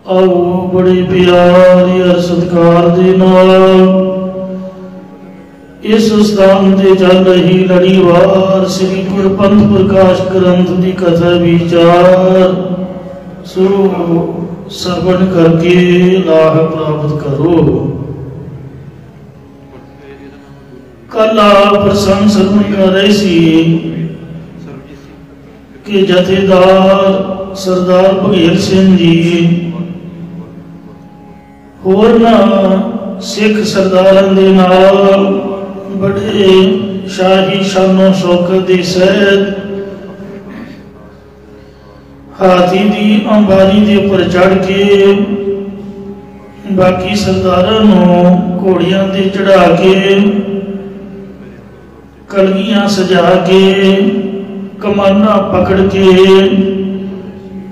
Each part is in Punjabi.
आओ बड़े प्यार और सत्कार दे नाल इस स्थान ते चल रही लड़ीवार श्री गुरपंथ प्रकाश ग्रंथ की कथा विचार सो श्रवण करके लाभ प्राप्त करो। कल आप प्रसंग श्रवण कर रहे सी कि जथेदार सरदार भगेल सिंह जी होरना सिख सरदारां दे नाल बड़े शाही शानो शौकत दे सहित हाथी दी अंबारी दे उपर चढ़ के बाकी सरदारां नूं घोड़ियां ते चढ़ा के कलगियां सजा के कमाना पकड़ के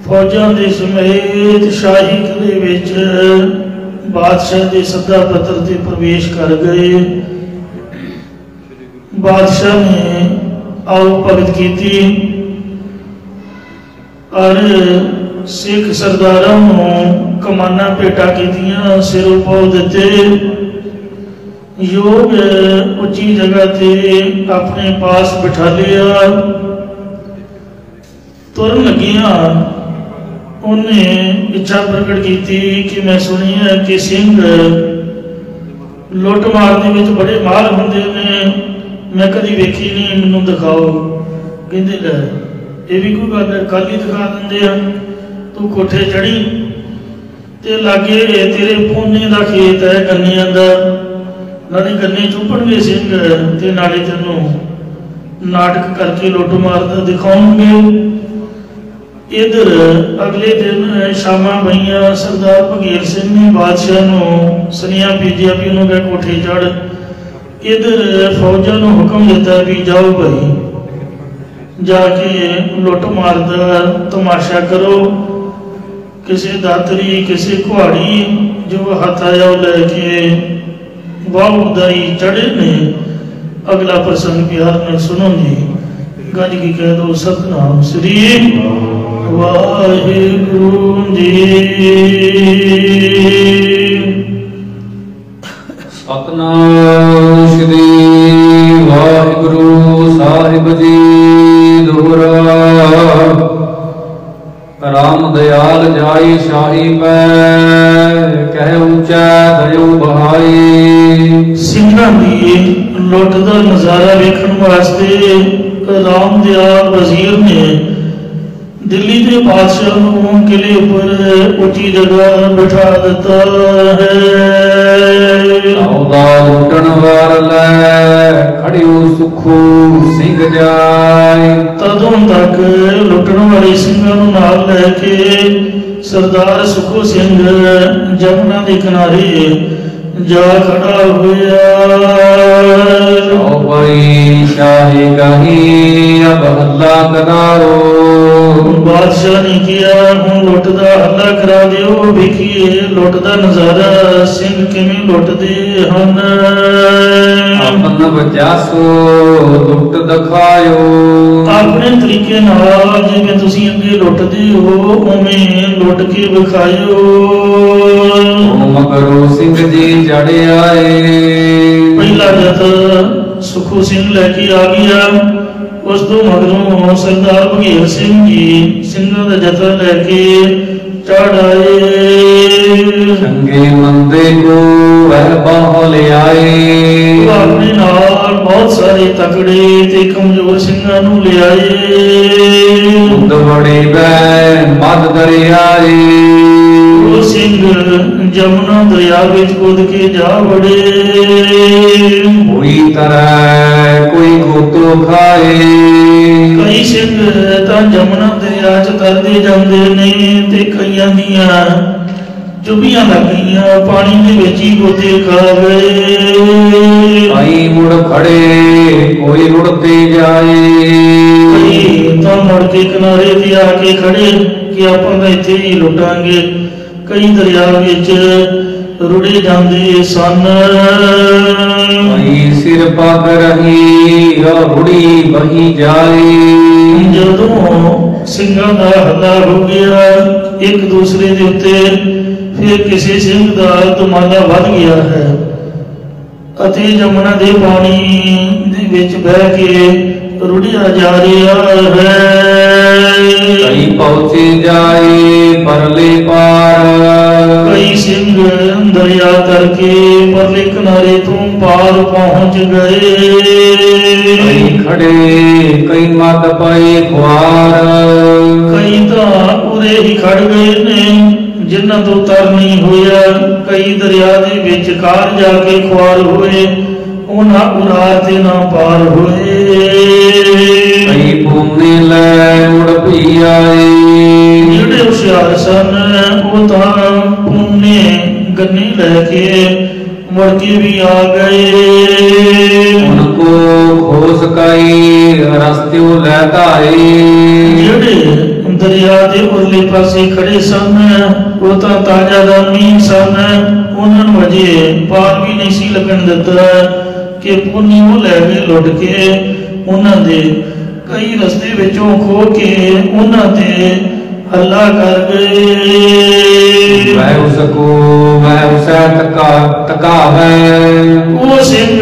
फौजां दे समेत शाही किले विच बादशाह के सदा पत्र से प्रवेश कर गए। बादशाह ने आओ भगत की और सिख सरदारों कमाना भेटा कीतियां, सिर पाव दिते, योग उच्ची जगह ते अपने पास बिठा लिया। तुरन लगिया उन्हें इच्छा प्रकट की थी कि मैं सुनी है कि सिंह लुट मारने में बड़े मार होंगे ने, मैं कभी वेखी नहीं, मैनू दिखाओ। कहते ले ये भी कोई गल है, कल ही दिखा देंगे। तू कोठे चढ़ी ते लागे तेरे पूने का खेत है गन्नियां दा, नाले गन्ने चुपणगे सिंह ते नाले तेनों नाटक करके लुट मारदा दिखाओगे। इधर अगले दिन शामा बईया सरदार भगेल सिंह ने बादशाह नूं सुनिया भेजिया भी उन्होंने कोठे चढ़। इधर फौजा नूं हुक्म दिता भी जाओ भाई जाके लुट मारदा तमाशा करो, किसी दातरी किसी कुहाड़ी जो हाथ आया लैके वाह उदाई चढ़े ने। अगला प्रसंग प्यार में सुनो जी, गज की कह दो सतनाम श्री वाहिगुरु जी। सतनाम श्री वाहिगुरु साहिब जी दोहरा। राम दयाल जाई शाही पै कह ऊंचा दयो बहाई। सिंघां दी लुट दा नजारा वेखण वास्ते राम दयाल वजीर ने दिल्ली के बादशाह नूं किले पर उच्ची जगह बिठा दिता है। लुटन वार लै खड़ियो सुखू सिंह जाय। तदों तक लुटन वाले सिंघां नूं नाल लैके सरदार सुखू सिंह जमुना के किनारे जा खड़ा होया। भाई शाही कहीं अब हल्ला कराओ। बादशाह ने किया हूं लुट दा हल्ला करा दियो, वेखिए लुट दा नजारा सिंह किवें लुटदे हन। अपन वजासो लुट दिखायो। अपने तरीके नाल जिवें तुसीं अगे लुटदे हो उवें लुट के विखायो। मगरो सिंह जी चढ़े आए। पहला जथ सुखू सिंह लैके आ गया, उस तो मगरों सरदार भगेल सिंह जी सिंघां दा जथा लैके चढ़ आए। चंगे मंदे को वह बाह ले आए। अपने नाल बहुत सारे तकड़े ते कमजोर सिंघां नूं ले आए। बड़े बैन मद दरियाए। वो सिंह जमुना दरिया विच कूद के जा बड़े। कोई तरह कोई गोतो खाए। कई सिंह तां जमुना दरिया च तरदे जांदे ने ते कईयां दियां चुभियां लग गईयां, पानी दे विच ही गोते खा गए। कई मुड़ खड़े कोई रुड़ते जाए। कई तां मुड़ के किनारे ते आके खड़े कि आपां तां इत्थे ही लुटांगे। कई दरिया विच रुड़े जांदे सन। कई सिर पग रही रुड़ी बही जाए। जदों सिंघां दा हल्ला हो गया, एक दूसरे के उत्ते फिर किसी सिंह का दुमाला वध गया है अते जमुना के पानी दे विच बह के रुढ़िया जा रहा है। कई पहुँचे जाए परले पार, कई सिंह दरिया करके परले किनारे तू पार पहुंच गए। कई खड़े कई मत पाए खुआर, कई तो उरे ही खड़ गए ने जिन्हां तो तर नहीं होया। कई दरिया दे विचकार जाके खुआर हुए उन्हां उरार ते ना पार होए। कई पूने लै उड़ पी आए, ਜਿਹੜੇ ਹੁਸ਼ਿਆਰ ਸਨ ਉਹ ਤਾਂ ਪੁੰਨੇ ਗੰਨੇ ਲੈ ਕੇ ਮੁੜ ਕੇ ਵੀ ਆ ਗਏ। उनको खोस कई रस्ते लैता आए, ਜਿਹੜੇ ਦਰਿਆ ਦੇ ਉਰਲੇ ਪਾਸੇ ਖੜੇ ਸਨ ਉਹ ਤਾਂ ਤਾਜ਼ਾ ਦਾ ਮੀਂਹ ਸਨ, ਉਹਨਾਂ ਨੂੰ ਅਜੇ ਪਾਰ ਵੀ ਨਹੀਂ ਸੀ ਲੱਗਣ ਦਿੱਤਾ ਕਿ ਪੁੰਨੀ ਉਹ ਲੈ ਗਏ ਲੁੱਟ ਕੇ ਉਹਨਾਂ ਦੇ ਕਈ ਰਸਤੇ ਵਿੱਚੋਂ ਖੋ ਕੇ ਉਹਨਾਂ ਤੇ हल्ला कर गए। वह उसको वह उसे तकावे, वो सिंह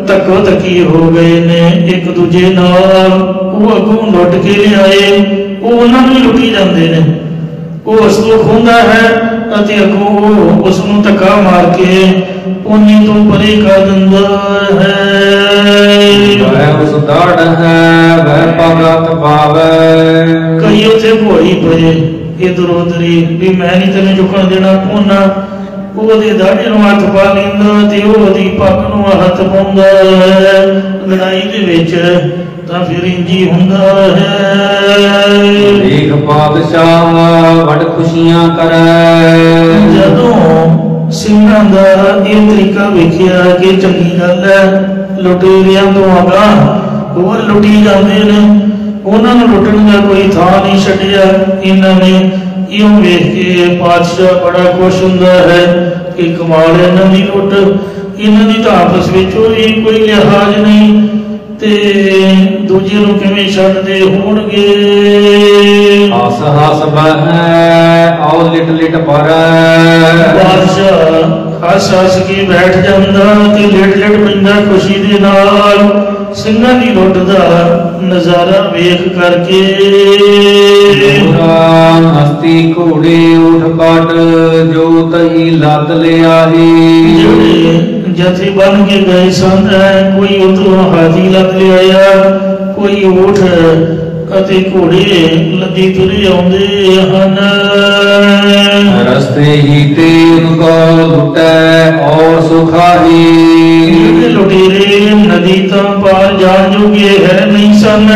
तको तकी हो गए ने एक दूजे नाल। वो अगों लुट के ले आए वो उन्होंने भी लुटी जाते ने। वो उसको खोंदा है अते अगों उसनों धक्का मार के पुन्नी तो परे कर दिंदा है। वह उस दाड़ है वह भगत पावे, कई उथे घोड़ी पे इधर उधर भी मैं नहीं तेन झुकन देना पुन्ना ਉਹਦੇ ਦਾੜੇ ਨੂੰ ਹੱਥ ਪਾ ਲੈਂਦਾ ਤੇ ਉਹਦੀ ਪੱਗ ਨੂੰ ਹੱਥ ਪਾਉਂਦਾ ਹੈ। ਲੜਾਈ ਦੇ ਵਿੱਚ ਤਾਂ ਫਿਰ ਇੰਜੀ ਹੁੰਦਾ ਹੈ। ਦੇਖ ਪਾਤਸ਼ਾਹ ਵੱਡ ਖੁਸ਼ੀਆਂ ਕਰੈ, ਜਦੋਂ ਸਿੰਘਾਂ ਦਾ ਇਹ ਤਰੀਕਾ ਵੇਖਿਆ ਕਿ ਚੰਗੀ ਗੱਲ ਹੈ ਲੁਟੇਰਿਆਂ ਤੋਂ ਅਗਾਂਹ ਹੋਰ ਲੁੱਟੀ ਜਾਂਦੇ ਨੇ ਉਹਨਾਂ ਨੂੰ ਲੁੱਟਣ ਦਾ ਕੋਈ ਥਾਂ ਨਹੀਂ ਛੱਡਿਆ ਇਹਨਾਂ ਨੇ। ਇਉਂ ਵੇਖ ਕੇ ਪਾਤਸ਼ਾਹ ਬੜਾ ਖੁਸ਼ ਹੁੰਦਾ ਹੈ ਕਿ ਕਮਾਲ ਹੈ ਇਹਨਾਂ ਦੀ ਲੁੱਟ। ਇਹਨਾਂ ਦੀ ਤਾਂ ਆਪਸ ਵਿੱਚ ਵੀ ਕੋਈ ਲਿਹਾਜ਼ ਨਹੀਂ ਤੇ ਦੂਜੇ ਨੂੰ ਕਿਵੇਂ ਛੱਡਦੇ ਹੋਣਗੇ। ਹੱਸ ਹੱਸ ਬਹਿ ਆਓ ਲਿਟ ਲਿਟ ਪਰ, ਬਾਦਸ਼ਾਹ ਹੱਸ ਹੱਸ ਕੇ ਬੈਠ ਜਾਂਦਾ ਤੇ ਲਿਟ ਲਿਟ ਪੈਂਦਾ ਖੁਸ਼ੀ ਦੇ ਨਾਲ ਸਿੰਘਾਂ ਦੀ ਲੁੱਟ ਦਾ ਨਜ਼ਾਰਾ ਵੇਖ ਕਰਕੇ। ਹਸਤੀ ਘੋੜੇ ਉਠ ਪਟ ਜੋ ਤਹੀ ਲੱਦ ਲਿਆਹੀ, ਜਿਹੜੇ ਜਥੇ ਬਣ ਕੇ ਗਏ ਸਨ ਕੋਈ ਉਧਰੋਂ ਹਾਥੀ ਲੱਦ ਲਿਆਇਆ ਕੋਈ ਊਠ ਅਤੇ ਘੋੜੇ ਲੱਦੀ ਤੁਰੇ ਆਉਂਦੇ ਹਨ। ਰਸਤੇ ਹੀ ਤੇ ਉਨਕੋ ਲੁਟੈ ਔਰ ਸੁਖਾਹੀ, ਜਿਹੜੇ ਲੁਟੇਰੇ ਨਦੀ ਤਾਂ ਪਾਰ ਜਾਣ ਜੋਗੇ ਹੈ ਨਹੀਂ ਸਨ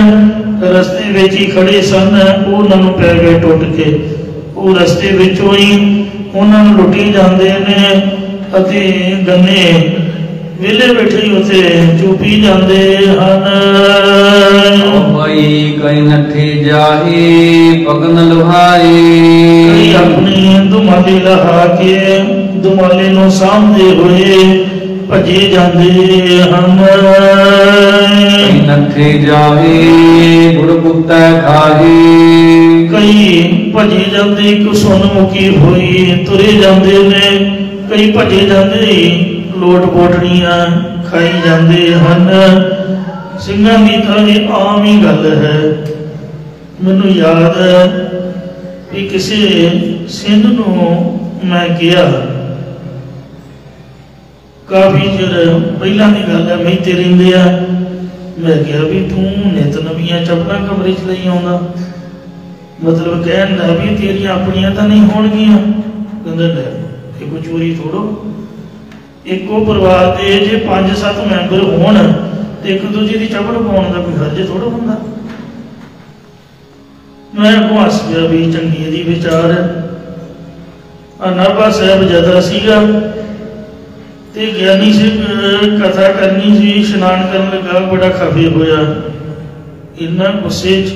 ਰਸਤੇ ਵਿੱਚ ਹੀ ਖੜੇ ਸਨ। ਉਹਨਾਂ ਨੂੰ ਪੈ ਗਏ ਟੁੱਟ ਕੇ ਉਹ ਰਸਤੇ ਵਿੱਚੋਂ ਹੀ ਉਹਨਾਂ ਨੂੰ ਲੁੱਟੀ ਜਾਂਦੇ ਨੇ ਅਤੇ ਗੰਨੇ ਵਿਹਲੇ ਬੈਠੇ ਉੱਥੇ ਚੁੱਪੀ ਜਾਂਦੇ ਹਨ। ਭਾਈ ਕਈ ਨੱਠੇ ਜਾਹੀ ਪਗਨ ਲੁਹਾਈ, ਕਈ ਆਪਣੀ ਦੁਮਾਲੇ ਲਹਾ ਕੇ ਦੁਮਾਲੇ ਨੂੰ ਸਾਂਭਦੇ ਹੋਏ ਭੱਜੇ ਜਾਂਦੇ ਹਨ। ਕਈ ਨੱਠੇ ਜਾਹੀ ਗੁੜ ਕੁੱਤਾ ਖਾਹੀ, ਕਈ ਭੱਜੇ ਜਾਂਦੇ ਇੱਕ ਸੁਣ ਮੁਕੀ ਹੋਈ ਤੁਰੇ ਜਾਂਦੇ ਨੇ। ਕਈ ਭੱਜੇ ਜਾਂਦੇ ਲੋਟ ਪੋਟਣੀਆਂ ਖਾਈ ਜਾਂਦੇ ਹਨ। ਸਿੰਘਾਂ ਦੀ ਤਾਂ ਇਹ ਆਮ ਹੀ ਗੱਲ ਹੈ। ਮੈਨੂੰ ਯਾਦ ਹੈ ਕਿ ਕਿਸੇ ਸਿੰਘ ਨੂੰ ਮੈਂ ਕਿਹਾ ਕਾਫੀ ਚਿਰ ਪਹਿਲਾਂ ਦੀ ਗੱਲ ਹੈ ਮੈਂ ਤੇ ਰਹਿੰਦੇ ਆ ਮੈਂ ਕਿਹਾ ਵੀ ਤੂੰ ਨਿਤ ਨਵੀਆਂ ਚੱਪਲਾਂ ਕਮਰੇ 'ਚ ਲਈ ਆਉਂਦਾ ਮਤਲਬ ਕਹਿਣ ਦਾ ਵੀ ਤੇਰੀਆਂ ਆਪਣੀਆਂ ਤਾਂ ਨਹੀਂ ਹੋਣਗੀਆਂ। ਕਹਿੰਦਾ ਲੈ ਇਹ ਕੋਈ ਚੋਰੀ ਥੋੜੋ ਇੱਕੋ ਪਰਿਵਾਰ ਦੇ ਜੇ 5-7 ਮੈਂਬਰ ਹੋਣ ਤੇ ਇੱਕ ਦੂਜੇ ਦੀ ਚੱਪਲ ਪਾਉਣ ਦਾ ਕੋਈ ਹਰਜ ਥੋੜਾ ਹੁੰਦਾ। ਮੈਂ ਹੱਸ ਗਿਆ ਵੀ ਚੰਗੀ ਇਹਦੀ ਵਿਚਾਰ ਹੈ। ਨਾਭਾ ਸਾਹਿਬ ਜਦਾ ਸੀਗਾ ਤੇ ਗਿਆਨੀ ਸਿੰਘ ਕਥਾ ਕਰਨੀ ਸੀ ਇਸ਼ਨਾਨ ਕਰਨ ਲੱਗਾ ਬੜਾ ਖਫੇ ਹੋਇਆ ਇੰਨਾ ਗੁੱਸੇ 'ਚ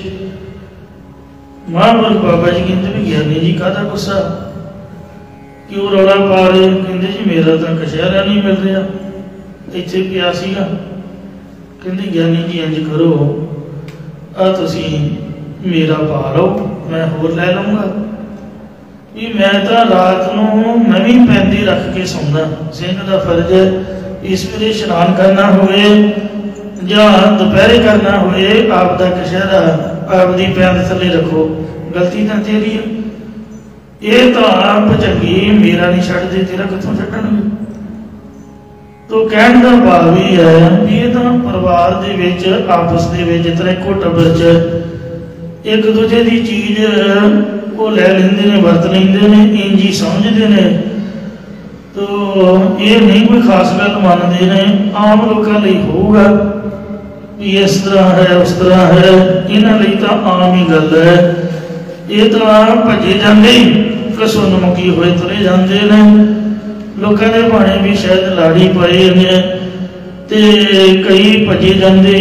ਮਹਾਂਪੁਰਖ ਬਾਬਾ ਜੀ ਕਹਿੰਦੇ ਵੀ ਗਿਆਨੀ ਜੀ ਕਾਹਦਾ ਗੁੱਸਾ ਕਿ ਉਹ ਰੌਲਾ ਪਾ ਰਹੇ ਕਹਿੰਦੇ ਜੀ ਮੇਰਾ ਤਾਂ ਕਸ਼ਹਿਰਾ ਨਹੀਂ ਮਿਲ ਰਿਹਾ ਇੱਥੇ ਪਿਆ ਸੀਗਾ। ਕਹਿੰਦੇ ਗਿਆਨੀ ਜੀ ਇੰਝ ਕਰੋ ਆ ਤੁਸੀਂ ਮੇਰਾ ਪਾ ਲਓ ਮੈਂ ਹੋਰ ਲੈ ਲਵਾਂਗਾ। ਵੀ ਮੈਂ ਤਾਂ ਰਾਤ ਨੂੰ ਮੈਂ ਵੀ ਪੈਂਦੀ ਰੱਖ ਕੇ ਸੌਂਦਾ। ਸਿੰਘ ਦਾ ਫਰਜ਼ ਹੈ ਇਸ ਵੇਲੇ ਇਸ਼ਨਾਨ ਕਰਨਾ ਹੋਵੇ ਜਾਂ ਦੁਪਹਿਰੇ ਕਰਨਾ ਹੋਏ, ਆਪ ਦਾ ਕਸ਼ਹਿਰਾ ਆਪਦੀ ਪੈਂਦ ਥੱਲੇ ਰੱਖੋ। ਗਲਤੀ ਤਾਂ ਤੇਰੀ ਹੈ। ਇਹ ਤਾਂ ਆਪ ਚੰਗੀ ਮੇਰਾ ਨਹੀਂ ਛੱਡਦੇ, ਤੇਰਾ ਕਿੱਥੋਂ ਛੱਡਣਗੇ। ਤੋ ਕਹਿਣ ਦਾ ਭਾਵ ਹੀ ਹੈ ਵੀ ਇਹ ਤਾਂ ਪਰਿਵਾਰ ਦੇ ਵਿੱਚ ਆਪਸ ਦੇ ਵਿੱਚ ਜਿਸ ਤਰ੍ਹਾਂ ਇੱਕੋ ਟੱਬਰ 'ਚ ਇੱਕ ਦੂਜੇ ਦੀ ਚੀਜ਼ ਉਹ ਲੈ ਲੈਂਦੇ ਨੇ, ਵਰਤ ਲੈਂਦੇ ਨੇ, ਇੰਝ ਹੀ ਸਮਝਦੇ ਨੇ। ਤੋ ਇਹ ਨਹੀਂ ਕੋਈ ਖਾਸ ਗੱਲ ਮੰਨਦੇ ਨੇ। ਆਮ ਲੋਕਾਂ ਲਈ ਹੋਊਗਾ ਵੀ ਇਸ ਤਰ੍ਹਾਂ ਹੈ ਉਸ ਤਰ੍ਹਾਂ ਹੈ, ਇਹਨਾਂ ਲਈ ਤਾਂ ਆਮ ਹੀ ਗੱਲ ਹੈ। ਇਹ ਤਾਂ ਭੱਜੇ ਜਾਂਦੇ ਕਸੁੰਨਮੁਖੀ ਹੋਏ ਤੁਰੇ ਜਾਂਦੇ ਨੇ। ਲੋਕਾਂ ਦੇ ਭਾਣੇ ਵੀ ਸ਼ਾਇਦ ਲਾੜੀ ਪਏ ਨੇ ਤੇ ਕਈ ਭੱਜੇ ਜਾਂਦੇ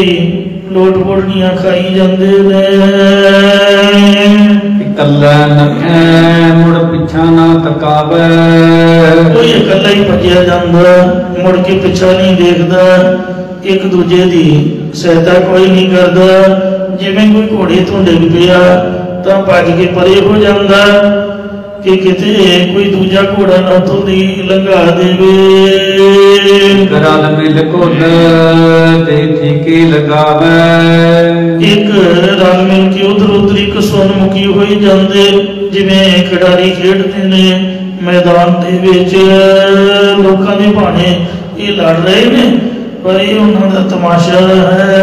ਲੋਟ ਪੋੜਨੀਆਂ ਖਾਈ ਜਾਂਦੇ ਨੇ। ਇਕੱਲਾ ਨੱਠੇ ਮੁੜ ਪਿੱਛਾ ਨਾ ਤਕਾਵੇ, ਕੋਈ ਇਕੱਲਾ ਹੀ ਭੱਜਿਆ ਜਾਂਦਾ, ਮੁੜ ਕੇ ਪਿੱਛਾ ਨਹੀਂ ਦੇਖਦਾ, ਇੱਕ ਦੂਜੇ ਦੀ ਸਹਾਇਤਾ ਕੋਈ ਨਹੀਂ ਕਰਦਾ। ਜਿਵੇਂ ਕੋਈ ਘੋੜੇ ਤੋਂ ਡਿੱਗ ਪਿਆ ਤਾਂ ਭੱਜ ਕੇ ਪਰੇ ਹੋ ਜਾਂਦਾ ਕਿ ਕਿਤੇ ਕੋਈ ਦੂਜਾ ਘੋੜਾ ਨਾ ਉੱਥੋਂ ਦੀ ਲੰਘਾ ਦੇਵੇ। ਰਲ ਮਿਲ ਘੁੱਲ ਤੇ ਠੀਕੇ ਲਗਾਵੇ, ਇੱਕ ਰਲ ਮਿਲ ਕੇ ਉਧਰ ਉਧਰ ਇੱਕ ਸੁਨਮੁਖੀ ਹੋਈ ਜਾਂਦੇ। ਜਿਵੇਂ ਖਿਡਾਰੀ ਖੇਡਦੇ ਨੇ ਮੈਦਾਨ ਦੇ ਵਿੱਚ, ਲੋਕਾਂ ਦੇ ਭਾਣੇ ਇਹ ਲੜ ਰਹੇ ਨੇ ਪਰ ਇਹ ਉਹਨਾਂ ਦਾ ਤਮਾਸ਼ਾ ਹੈ।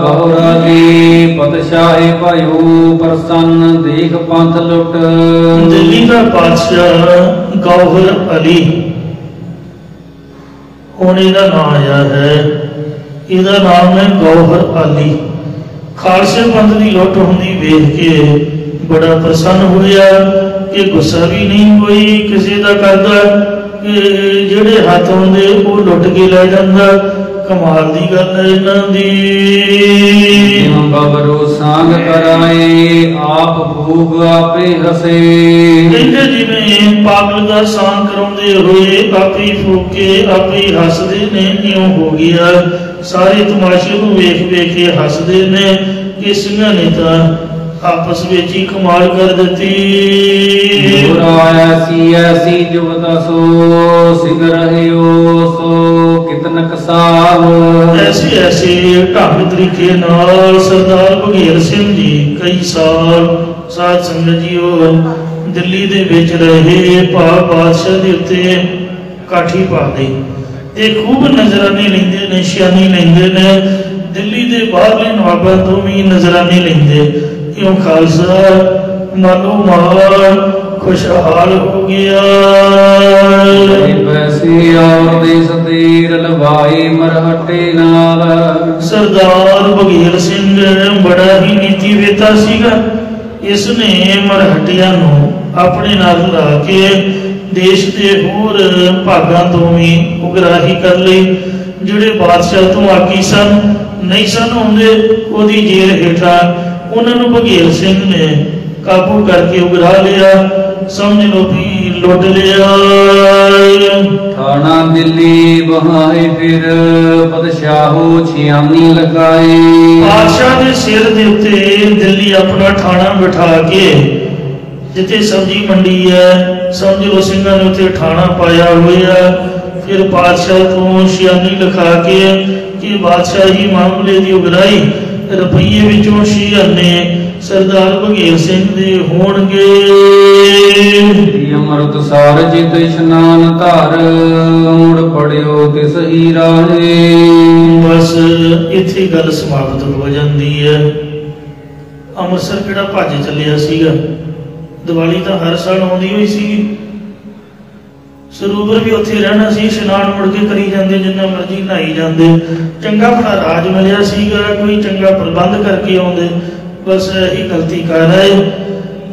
ਗੌਰਾ ਦੀ ਪਤਸ਼ਾਹੀ ਭਾਇਓ ਪ੍ਰਸੰਨ ਦੇਖ ਪੰਥ ਲੁੱਟ। ਦਿੱਲੀ ਦਾ ਬਾਦਸ਼ਾਹ ਗੌਹਰ ਅਲੀ ਹੁਣ ਇਹਦਾ ਨਾਮ ਆਇਆ ਹੈ। ਇਹਦਾ ਨਾਮ ਹੈ ਗੌਹਰ ਅਲੀ। ਖਾਲਸੇ ਪੰਥ ਦੀ ਲੁੱਟ ਹੁੰਦੀ ਵੇਖ ਕੇ ਬੜਾ ਪ੍ਰਸੰਨ ਹੋਇਆ ਕਿ ਗੁੱਸਾ ਵੀ ਨਹੀਂ ਕੋਈ ਕਿਸੇ ਦਾ ਕਰਦਾ ਕਿ ਜਿਹੜੇ ਹੱਥ ਹੁੰਦੇ ਉਹ ਲੁੱਟ ਕੇ ਲੈ ਜਾਂਦਾ। ਕਮਾਲ ਦੀ ਗੱਲ ਹੈ ਇਹਨਾਂ ਦੀ। ਬਬਰੂ ਸਾਂਗ ਕਰਾਏ ਆਪ ਭੂਗ ਆਪੇ ਹਸੇ, ਕਹਿੰਦੇ ਜਿਵੇਂ ਪਾਗਲ ਦਾ ਸਾਂਗ ਕਰਾਉਂਦੇ ਹੋਏ ਆਪੇ ਫੂਕੇ ਆਪੇ ਹੱਸਦੇ ਨੇ, ਇਉਂ ਹੋ ਗਿਆ। ਸਾਰੇ ਤਮਾਸ਼ੇ ਨੂੰ ਵੇਖ ਵੇਖ ਕੇ ਹੱਸਦੇ ਨੇ ਕਿ ਸਿੰਘਾਂ ਨੇ ਤਾਂ ਆਪਸ ਵਿੱਚ ਹੀ ਕਮਾਲ ਕਰ ਦਿੱਤੀ। ਐਸੀ ਐਸੀ ਜੁਗਤ ਸੋ ਸਿੰਘ ਰਹਿਓ ਸੋ ਕਿਤਨਕ ਸਾਹ। ਐਸੇ ਐਸੇ ਢੰਗ ਤਰੀਕੇ ਨਾਲ ਸਰਦਾਰ ਬਘੇਲ ਸਿੰਘ ਜੀ ਕਈ ਸਾਲ ਸਾਧ ਸੰਗਤ ਜੀਓ ਦਿੱਲੀ ਦੇ ਵਿੱਚ ਰਹੇ। ਬਾਦਸ਼ਾਹ ਦੇ ਉੱਤੇ ਕਾਠੀ ਪਾ ਦੇ ਤੇ ਖੂਬ ਨਜ਼ਰਾਨੇ ਲੈਂਦੇ ਨੇ, ਨਿਸ਼ਾਨੀ ਲੈਂਦੇ ਨੇ। ਦਿੱਲੀ ਦੇ ਬਾਹਰਲੇ ਨਵਾਬਾਂ ਤੋਂ ਵੀ ਨਜ਼ਰਾਨੇ ਲੈਂਦੇ। ਕਿਉਂ ਖਾਲਸਾ ਮਾਲੋ ਮਾਲ ਖੁਸ਼ਹਾਲ ਹੋ ਗਿਆ। ਵੈਸੇ ਔਰ ਦੇਸ ਤੀਰ ਲਵਾਈ ਮਰਹਟੇ ਨਾਲ। ਸਰਦਾਰ ਬਘੇਲ ਸਿੰਘ ਬੜਾ ਹੀ ਨੀਤੀ ਵੇਤਾ ਸੀਗਾ। ਇਸ ਨੇ ਮਰਹਟਿਆਂ ਨੂੰ ਆਪਣੇ ਨਾਲ ਲਾ ਕੇ ਦੇਸ਼ ਦੇ ਹੋਰ ਭਾਗਾਂ ਤੋਂ ਵੀ ਉਗਰਾਹੀ ਕਰ ਲਈ। ਜਿਹੜੇ ਬਾਦਸ਼ਾਹ ਤੋਂ ਆਕੀ ਸਨ ਨਹੀਂ ਸਨ ਹੁੰਦੇ ਉਹਦੀ ਜੇਲ ਹੇਠਾਂ ਉਹਨਾਂ ਨੂੰ ਬਘੇਲ ਸਿੰਘ ਨੇ ਕਾਬੂ ਕਰਕੇ ਉਗਰਾ ਲਿਆ। ਸਮਝ ਲਓ ਵੀ ਲੁੱਟ ਲਿਆ। ਥਾਣਾ ਦਿੱਲੀ ਬਹਾਏ ਫਿਰ ਬਦਸ਼ਾਹੋ ਛਿਆਨੀ ਲਗਾਏ। ਬਾਦਸ਼ਾਹ ਦੇ ਸਿਰ ਦੇ ਉੱਤੇ ਦਿੱਲੀ ਆਪਣਾ ਥਾਣਾ ਬਿਠਾ ਕੇ, ਜਿੱਥੇ ਸਬਜ਼ੀ ਮੰਡੀ ਹੈ ਸਮਝ ਲਓ ਸਿੰਘਾਂ ਨੇ ਉੱਥੇ ਥਾਣਾ ਪਾਇਆ ਹੋਇਆ। ਫਿਰ ਬਾਦਸ਼ਾਹ ਤੋਂ ਛਿਆਨੀ ਲਿਖਾ ਕੇ ਕਿ ਬਾਦਸ਼ਾਹੀ ਮਾਮਲੇ ਦੀ ਉਗਰਾਈ ਰੁਪਈਏ ਵਿੱਚੋਂ 6 ਆਨੇ ਸਰਦਾਰ ਬਘੇਲ ਸਿੰਘ ਦੇ ਹੋਣਗੇ। ਅੰਮ੍ਰਿਤ ਸਾਰ ਜਿਤ ਇਸ਼ਨਾਨ ਧਾਰ ਮੁੜ ਪੜਿਓ ਤਿਸ ਹੀ ਰਾਹੇ। ਬਸ ਇੱਥੇ ਗੱਲ ਸਮਾਪਤ ਹੋ ਜਾਂਦੀ ਹੈ। ਅੰਮ੍ਰਿਤਸਰ ਕਿਹੜਾ ਭੱਜ ਚੱਲਿਆ ਸੀਗਾ। ਦੀਵਾਲੀ ਤਾਂ ਹਰ ਸਾਲ ਆਉਂਦੀ ਹੋਈ ਸੀਗੀ। ਸਰੋਵਰ ਵੀ ਉੱਥੇ ਰਹਿਣਾ ਸੀ, ਇਸ਼ਨਾਨ ਮੁੜ ਕੇ ਕਰੀ ਜਾਂਦੇ, ਜਿੰਨਾ ਮਰਜ਼ੀ ਨਹਾਈ ਜਾਂਦੇ। ਚੰਗਾ ਭਲਾ ਰਾਜ ਮਿਲਿਆ ਸੀਗਾ, ਕੋਈ ਚੰਗਾ ਪ੍ਰਬੰਧ ਕਰਕੇ ਆਉਂਦੇ। ਬਸ ਇਹੀ ਗਲਤੀ ਕਰ ਰਹੇ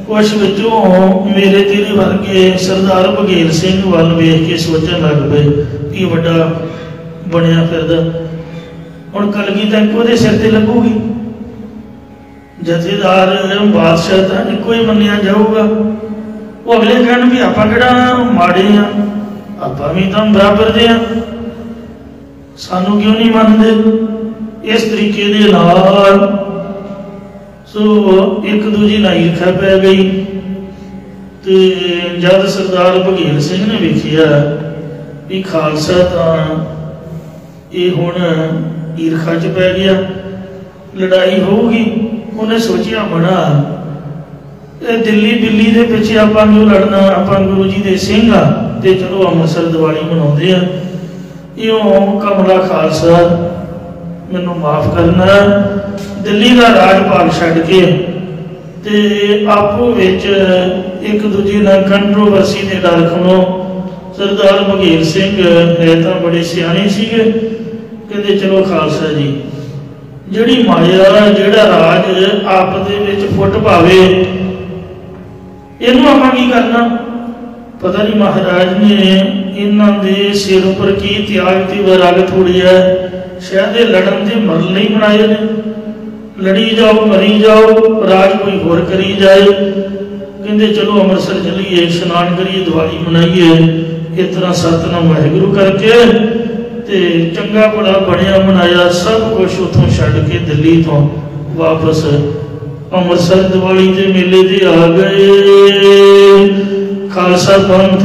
ਕੁਛ ਵਿੱਚੋਂ ਮੇਰੇ ਤੇਰੇ ਵਰਗੇ ਸਰਦਾਰ ਬਘੇਲ ਸਿੰਘ ਵੱਲ ਵੇਖ ਕੇ ਸੋਚਣ ਲੱਗ ਪਏ ਕਿ ਵੱਡਾ ਬਣਿਆ ਫਿਰਦਾ, ਹੁਣ ਕਲਗੀ ਤਾਂ ਇੱਕੋ ਦੇ ਸਿਰ ਤੇ ਲੱਗੂਗੀ। ਜਥੇਦਾਰ ਬਾਦਸ਼ਾਹ ਤਾਂ ਇੱਕੋ ਹੀ ਮੰਨਿਆ ਜਾਊਗਾ। ਉਹ ਅਗਲੇ ਕਹਿਣ ਵੀ ਆਪਾਂ ਕਿਹੜਾ ਮਾੜੇ ਆ, ਆਪਾਂ ਵੀ ਤਾਂ ਬਰਾਬਰ ਦੇ ਆ, ਸਾਨੂੰ ਕਿਉਂ ਨਹੀਂ ਮੰਨਦੇ। ਇਸ ਤਰੀਕੇ ਦੇ ਨਾਲ ਸੋ ਇੱਕ ਦੂਜੀ ਨਾਲ ਈਰਖਾ ਪੈ ਗਈ। ਤੇ ਜਦ ਸਰਦਾਰ ਬਘੇਲ ਸਿੰਘ ਨੇ ਵੇਖਿਆ ਵੀ ਖਾਲਸਾ ਤਾਂ ਇਹ ਹੁਣ ਈਰਖਾ 'ਚ ਪੈ ਗਿਆ, ਲੜਾਈ ਹੋਊਗੀ, ਉਹਨੇ ਸੋਚਿਆ ਬਣਾ ਇਹ ਦਿੱਲੀ ਦੇ ਪਿੱਛੇ ਆਪਾਂ ਕਿਉਂ ਲੜਨਾ, ਆਪਾਂ ਗੁਰੂ ਜੀ ਦੇ ਸਿੰਘ ਆ ਤੇ ਚਲੋ ਅੰਮ੍ਰਿਤਸਰ ਦੀਵਾਲੀ ਮਨਾਉਂਦੇ ਆ। ਇਉਂ ਕਮਲਾ ਖਾਲਸਾ ਮੈਨੂੰ ਮਾਫ ਕਰਨਾ, ਦਿੱਲੀ ਦਾ ਰਾਜ ਭਾਗ ਛੱਡ ਕੇ ਤੇ ਆਪੋ ਵਿੱਚ ਇੱਕ ਦੂਜੇ ਨਾਲ ਕੰਟਰੋਵਰਸੀ ਦੇ ਡਰ ਖਣੋ ਸਰਦਾਰ ਬਘੇਲ ਸਿੰਘ ਹੈ ਤਾਂ ਬੜੇ ਸਿਆਣੇ ਸੀਗੇ, ਕਹਿੰਦੇ ਚਲੋ ਖਾਲਸਾ ਜੀ ਜਿਹੜੀ ਮਾਇਆ ਜਿਹੜਾ ਰਾਜ ਆਪ ਦੇ ਵਿੱਚ ਫੁੱਟ ਪਾਵੇ ਇਹਨੂੰ ਆਪਾਂ ਕੀ ਕਰਨਾ। ਪਤਾ ਨਹੀਂ ਮਹਾਰਾਜ ਨੇ ਇਹਨਾਂ ਦੇ ਸਿਰ ਉੱਪਰ ਕੀ ਤਿਆਗ ਤੇ ਵੈਰਾਗ ਥੋੜਿਆ, ਸ਼ਾਇਦ ਇਹ ਲੜਨ ਦੇ ਮਰਨ ਲਈ ਬਣਾਏ ਨੇ, ਲੜੀ ਜਾਓ ਮਰੀ ਜਾਓ ਰਾਜ ਕੋਈ ਹੋਰ ਕਰੀ ਜਾਏ। ਕਹਿੰਦੇ ਚਲੋ ਅੰਮ੍ਰਿਤਸਰ ਚਲੀਏ, ਇਸ਼ਨਾਨ ਕਰੀਏ, ਦੀਵਾਲੀ ਮਨਾਈਏ, ਇਸ ਤਰ੍ਹਾਂ ਸਤਨਾਮ ਵਾਹਿਗੁਰੂ ਕਰਕੇ ਤੇ ਚੰਗਾ ਭਲਾ ਬਣਿਆ ਬਣਾਇਆ ਸਭ ਕੁਛ ਉੱਥੋਂ ਛੱਡ ਕੇ ਦਿੱਲੀ ਤੋਂ ਵਾਪਸ ਅੰਮ੍ਰਿਤਸਰ ਦੀਵਾਲੀ ਦੇ ਮੇਲੇ ਤੇ ਆ ਗਏ। ਖਾਲਸਾ ਪੰਥ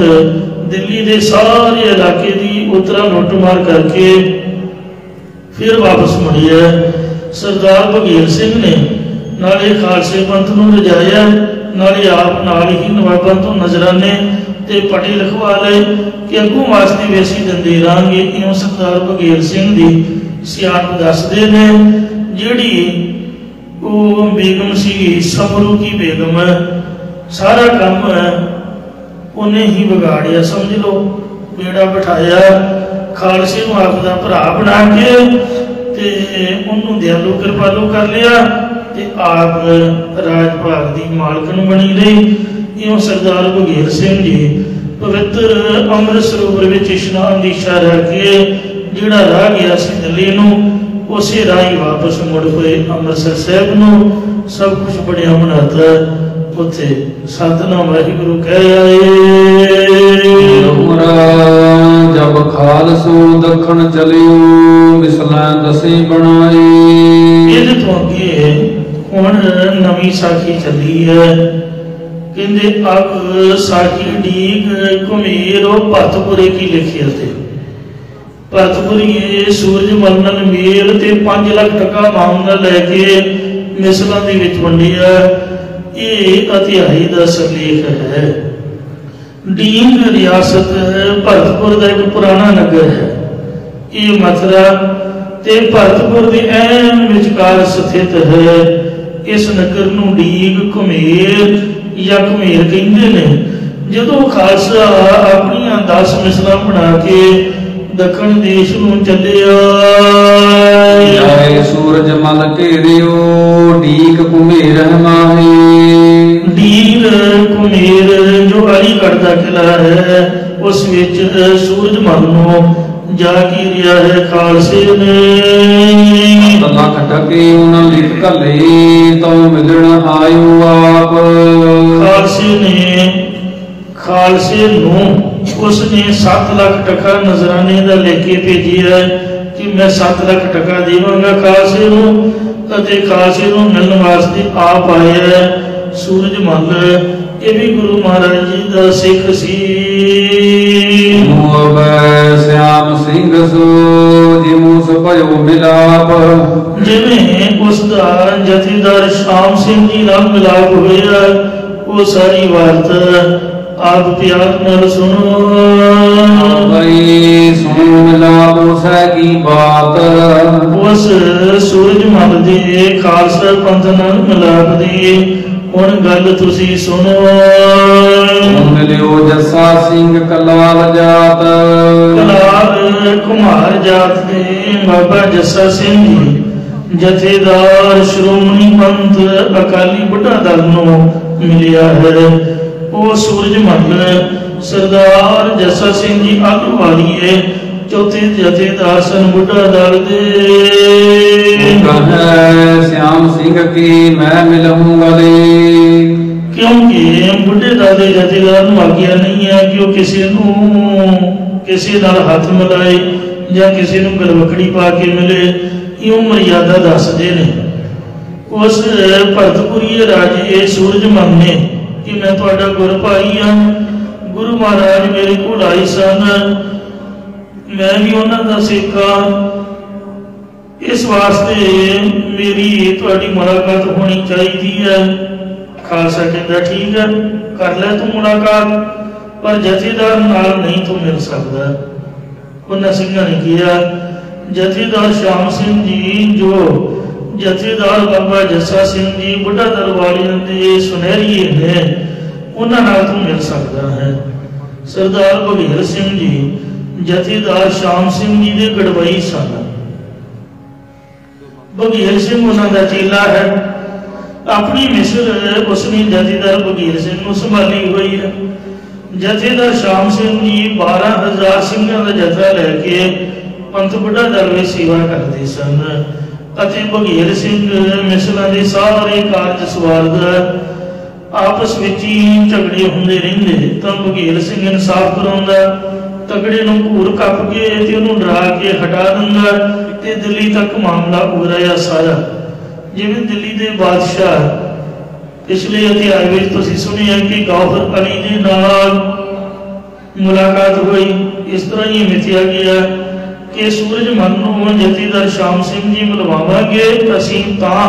ਦਿੱਲੀ ਦੇ ਸਾਰੇ ਇਲਾਕੇ ਦੀ ਉਤਰਾ ਲੁੱਟਮਾਰ ਕਰਕੇ ਫਿਰ ਵਾਪਸ ਮੁੜਿਆ। ਸਰਦਾਰ ਬਘੇਲ ਸਿੰਘ ਨੇ ਨਾਲੇ ਖਾਲਸੇ ਪੰਥ ਨੂੰ ਰਜਾਇਆ, ਨਾਲੇ ਆਪ ਨਾਲ ਹੀ ਨਵਾਬਾਂ ਤੋਂ ਨਜ਼ਰਾਨੇ ਤੇ ਪਟੇ ਲਿਖਵਾ ਲਏ ਕਿ ਅੱਗੋਂ ਵਾਸਤੇ ਵੀ ਅਸੀਂ ਦਿੰਦੇ ਰਹਾਂਗੇ। ਇਉਂ ਸਰਦਾਰ ਬਘੇਲ ਸਿੰਘ ਦੀ ਸਿਆਣਪ ਦੱਸਦੇ ਨੇ। ਜਿਹੜੀ ਉਹ ਬੇਗਮ ਸੀ ਸਮਰੂ ਕੀ ਬੇਗਮ, ਸਾਰਾ ਕੰਮ ਉਹਨੇ ਹੀ ਵਿਗਾੜਿਆ, ਸਮਝ ਲਓ ਬੇੜਾ ਬਿਠਾਇਆ। ਖਾਲਸੇ ਨੂੰ ਆਪਦਾ ਭਰਾ ਬਣਾ ਕੇ ਤੇ ਉਹਨੂੰ ਦਿਆਲੂ ਕਿਰਪਾਲੂ ਕਰ ਲਿਆ ਤੇ ਆਪ ਰਾਜ ਭਾਗ ਦੀ ਮਾਲਕਣ ਬਣੀ ਰਹੀ। ਇਉਂ ਸਰਦਾਰ ਬਘੇਲ ਸਿੰਘ ਜੀ ਪਵਿੱਤਰ ਅੰਮ੍ਰਿਤ ਸਰੋਵਰ ਵਿੱਚ ਇਸ਼ਨਾਨ ਦੀ ਇੱਛਾ ਰੱਖ ਕੇ ਜਿਹੜਾ ਰਾਹ ਗਿਆ ਸੀ ਦਿੱਲੀ ਨੂੰ, ਉਸੇ ਰਾਹੀਂ ਵਾਪਸ ਮੁੜ ਹੋਏ ਅੰਮ੍ਰਿਤਸਰ ਸਾਹਿਬ ਨੂੰ। ਸਭ ਕੁਝ ਬਣਿਆ ਬਣਾਤਾ, ਉੱਥੇ ਸਤਨਾਮ ਵਾਹਿਗੁਰੂ ਕਹਿ ਆਏ। ਜਬ ਖਾਲਸੋ ਦੱਖਣ ਚਲਿਓ ਮਿਸਲਾਂ ਦਸੇ ਬਣਾਏ। ਇਹਦੇ ਤੋਂ ਅੱਗੇ ਹੁਣ ਨਵੀਂ ਸਾਖੀ ਚੱਲੀ ਹੈ। ਕਹਿੰਦੇ ਅਬ ਸਾਖੀ ਡੀਕ ਘੁਮੇਰੋ ਭਰਤਪੁਰੇ ਕੀ ਲਿਖਿਆ ਤੇ ਭਰਤਪੁਰੀਏ ਸੂਰਜ ਮਲਨਨ ਮੇਲ ਤੇ 5 ਲੱਖ ਟਕਾ ਮਾਮਲਾ ਲੈ ਕੇ ਮਿਸਲਾਂ ਦੇ ਵਿੱਚ ਵੰਡਿਆ। ਇਹ ਅਧਿਆਈ ਦਾ ਸਿਰਲੇਖ ਹੈ। ਡੀਂਗ ਰਿਆਸਤ ਭਰਤਪੁਰ ਦਾ ਇੱਕ ਪੁਰਾਣਾ ਨਗਰ ਹੈ। ਇਹ ਮਥੁਰਾ ਤੇ ਭਰਤਪੁਰ ਦੇ ਐਨ ਵਿਚਕਾਰ ਸਥਿਤ ਹੈ। ਇਸ ਨਗਰ ਨੂੰ ਡੀਗ ਘੁਮੇਰ ਜਾਂ ਘੁਮੇਰ ਕਹਿੰਦੇ ਨੇ। ਜਦੋਂ ਖਾਲਸਾ ਆਪਣੀਆਂ 10 ਮਿਸਲਾਂ ਬਣਾ ਕੇ ਦੱਖਣ ਦੇਸ਼ ਨੂੰ ਚੱਲਿਆ, ਜਾਏ ਸੂਰਜ ਮਲ ਘੇਰਿਓ ਡੀਕ ਘੁਮੇਰ ਮਾਹੇ। ਡੀਗ ਘੁਮੇਰ ਜੋ ਅਲੀਗੜ੍ਹ ਦਾ ਕਿਲਾ ਹੈ, ਉਸ ਵਿੱਚ ਸੂਰਜ ਮਲ ਨੂੰ ਜਾ ਕੀ ਰਿਹਾ ਹੈ ਖਾਲਸੇ ਨੇ। ਲੱਖ ਟਕੇ ਉਹਨਾਂ ਲਿਖ ਘੱਲੇ ਤੋਂ ਮਿਲਣ ਆਇਓ ਆਪ। ਖਾਲਸੇ ਨੂੰ ਉਸਨੇ 7 ਲੱਖ ਟਕਾ ਨਜ਼ਰਾਨੇ ਦਾ ਲੈ ਕੇ ਭੇਜਿਆ ਕਿ ਮੈਂ 7 ਲੱਖ ਟਕਾ ਦੇਵਾਂਗਾ ਖਾਲਸੇ ਨੂੰ, ਅਤੇ ਖਾਲਸੇ ਨੂੰ ਮਿਲਣ ਵਾਸਤੇ ਆਪ ਆਇਆ ਸੂਰਜ ਮਲ। ਇਹ ਵੀ ਗੁਰੂ ਮਹਾਰਾਜ ਜੀ ਦਾ ਸਿੱਖ ਸੀ। ਸਿਆਮ ਸਿੰਘ ਸੋ ਜਿਮੂ ਸਭਿਓ ਮਿਲਾਪ। ਜਿਵੇਂ ਉਸ ਦਾ ਜਥੇਦਾਰ ਸ਼ਾਮ ਸਿੰਘ ਜੀ ਨਾਲ ਮਿਲਾਪ ਹੋਇਆ, ਉਹ ਸਾਰੀ ਵਾਰਤਾ ਆਪ ਪਿਆਰ ਨਾਲ ਸੁਣੋ। ਬਈ ਸੁਣੋ ਮਿਲਾਪ ਉਸੈ ਕੀ ਬਾਤ। ਉਸ ਸੂਰਜ ਮਲ ਦੇ ਖਾਲਸਾ ਪੰਥ ਨਾਲ ਮਿਲਾਪ ਦੀ ਹੁਣ ਗੱਲ ਤੁਸੀਂ ਸੁਣੋ। ਮਿਲਿਓ ਜੱਸਾ ਸਿੰਘ ਕਲਾਲ ਜਾਤ। ਕਲਾਲ ਕੁਮਾਰ ਜਾਤ ਦੇ ਬਾਬਾ ਜੱਸਾ ਸਿੰਘ ਜੀ ਜਥੇਦਾਰ ਸ਼੍ਰੋਮਣੀ ਪੰਥ ਅਕਾਲੀ ਬੁੱਢਾ ਦਲ ਨੂੰ ਮਿਲਿਆ ਹੈ। ਉਹ ਸੂਰਜ ਮਲ ਸਰਦਾਰ ਜੱਸਾ ਸਿੰਘ ਜੀ ਆਲੂਵਾਲੀਏ ਚੌਥੇ ਜਥੇਦਾਰ ਸਨ ਬੁੱਢਾ ਦਲ ਦੇ। ਸਿਆਮ ਸਿੰਘ ਕੀ ਮੈਂ ਮਿਲੂੰ ਗਲੇ। ਕਿਉਂਕਿ ਬੁੱਢੇ ਦਲ ਦੇ ਜਥੇਦਾਰ ਨੂੰ ਆਗਿਆ ਨਹੀਂ ਹੈ ਕਿ ਉਹ ਕਿਸੇ ਨਾਲ ਹੱਥ ਮਿਲਾਏ ਜਾਂ ਕਿਸੇ ਨੂੰ ਗਲਵਕੜੀ ਪਾ ਕੇ ਮਿਲੇ। ਇਉਂ ਮਰਿਆਦਾ ਦੱਸਦੇ ਨੇ। ਉਸ ਭਰਤਪੁਰੀ ਰਾਜੇ ਸੂਰਜ ਮਲ ਨੇ कि मैं तुहाडा गुर भाई हाँ। गुरु महाराज मेरे को आए सन, मैं भी उन्हां दा सिख हाँ। इस वास्ते मेरी तुहाडी मुलाकात होनी चाहिए है। खालसा कहता ठीक है, कर ले तू मुलाकात, पर जथेदार नाल नहीं तू मिल सकता। उन्होंने सिंघां ने किया, जथेदार श्याम सिंह जी जो जथेदार बाबा जस्सा सिंह जी बुढ़ा दरबारियों के सुनहरीए ने, उन्हां नाल तू मिल सकता है। सरदार बघेल सिंह जी जथेदार श्याम सिंह जी के गढ़वाई सन। बघेल सिंह उन्होंने चेला है। अपनी मिसल उसने जथेदार बघेल सिंह को संभाली हुई है। जथेदार श्याम सिंह जी 12,000 सिंघां का जथा लैके पंथ बुढ़ा दल में सेवा करते सन। बघेल सिंह मिसलों के सारे कारज सवारदा, आपस में ही झगड़े होंदे रहिंदे। तो बघेल सिंह इंसाफ कराउंदा, तगड़े नूं घूर कप के ते उहनूं डरा के हटा दिंदा ते दिल्ली तक मामला उगराया सारा। जिवें दिल्ली के बादशाह पिछले अध्याय में तुसीं सुनिया कि गौहर अली दे नाल मुलाकात हुई। इस तरह ही मिथिया गया कि सूरजमल नूं जथेदार श्याम सिंह जी मिलवावांगे, असीं तां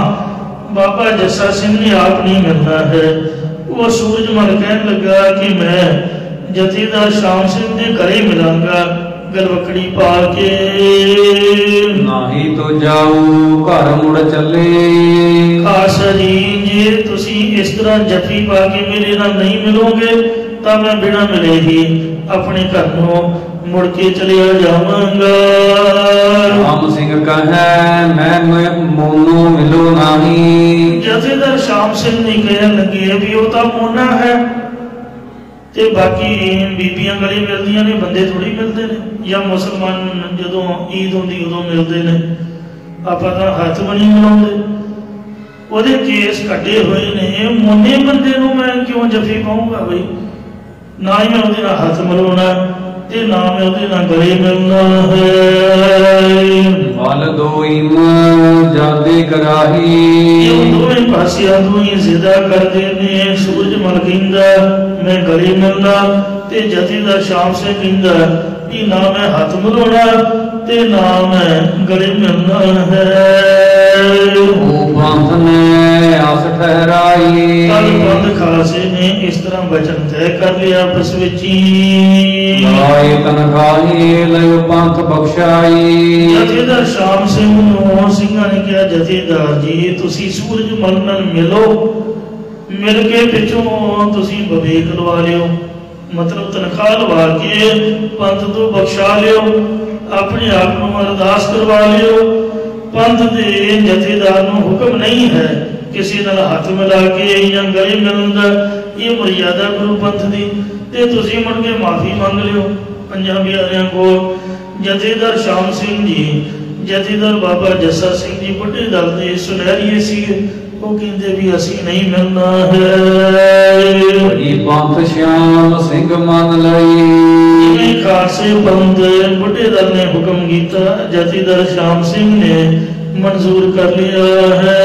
बाबा जस्सा सिंह ने आप नहीं मिलना है। वो सूरजमल कहन लगा कि मैं जथेदार श्याम सिंह के घरे मिलांगा, गलवकड़ी पा के। नाही तो जाऊ घर मुड़ चले। खालसा जी जे तुसी इस तरह जफी पा के मेरे नाल नहीं मिलोगे तो मैं बिना मिले ही अपने घर को मुड़ के चलिया जावांगा। श्याम सिंह कहे मैं मोनू मिलो नहीं। जथेदार श्याम सिंह ने कहन लगे भी वो तो मोना है ते बाकी बीबियां गले मिलदियां ने, बंदे थोड़ी मिलते हैं। या मुसलमान जदों ईद होंदी उदों मिलते हैं, आपां तां हथ भी नहीं मिलाउंदे। ਉਹਦੇ केस कटे हुए ने। मोने बंदे नूं मैं क्यों जफी पाऊंगा बई? ना ही मैं ਉਹਦੇ ਨਾਲ हथ मिलाउणा ते ना मैं ਉਹਦੇ ਨਾਲ गले मिलना है। वल दोईम जादे कराही। ये दोवें पासियां तो ही जिदा करदे ने। सूरजमल कहंदा मैं गले मिलना ते जथेदार श्याम सिंह कहंदा कि ना मैं हथ मिलाउणा ते ना मैं गले मिलना है। पंथ ने आस ठहराई। पंथ खालसे ने इस तरह वचन तय कर लिया आपस विच लाए तनखाही लयो पंथ बख्शाई। जथेदार श्याम सिंह नूं सिंघां ने कहा जथेदार जी तुसी सूरजमल नाल मिलो, मिल के पिछों तुसी विवेक लवा लियो, मतलब तनख्वाह लवा के पंथ तो बख्शा लियो, अपने आप को अरदास करवा लियो। पंथ के जथेदार नूं हुक्म नहीं है किसी नाल हाथ मिला के या गले मिलण दा, ये मर्यादा गुरु पंथ दी। ते तुसीं मुड़ के माफी मंग लियो पंजाबी वालियां कोल। जथेदार श्याम सिंह जी जथेदार बाबा जस्सा सिंह जी बुढ़े दल दे सुनहरीए सीगे, वो कहंदे भी असीं नहीं मिलना है। पंथ श्याम सिंह मन लई। खालसे पंथ बुढ़े दल ने हुक्म किया, जथेदार श्याम सिंह ने मंजूर कर लिया है।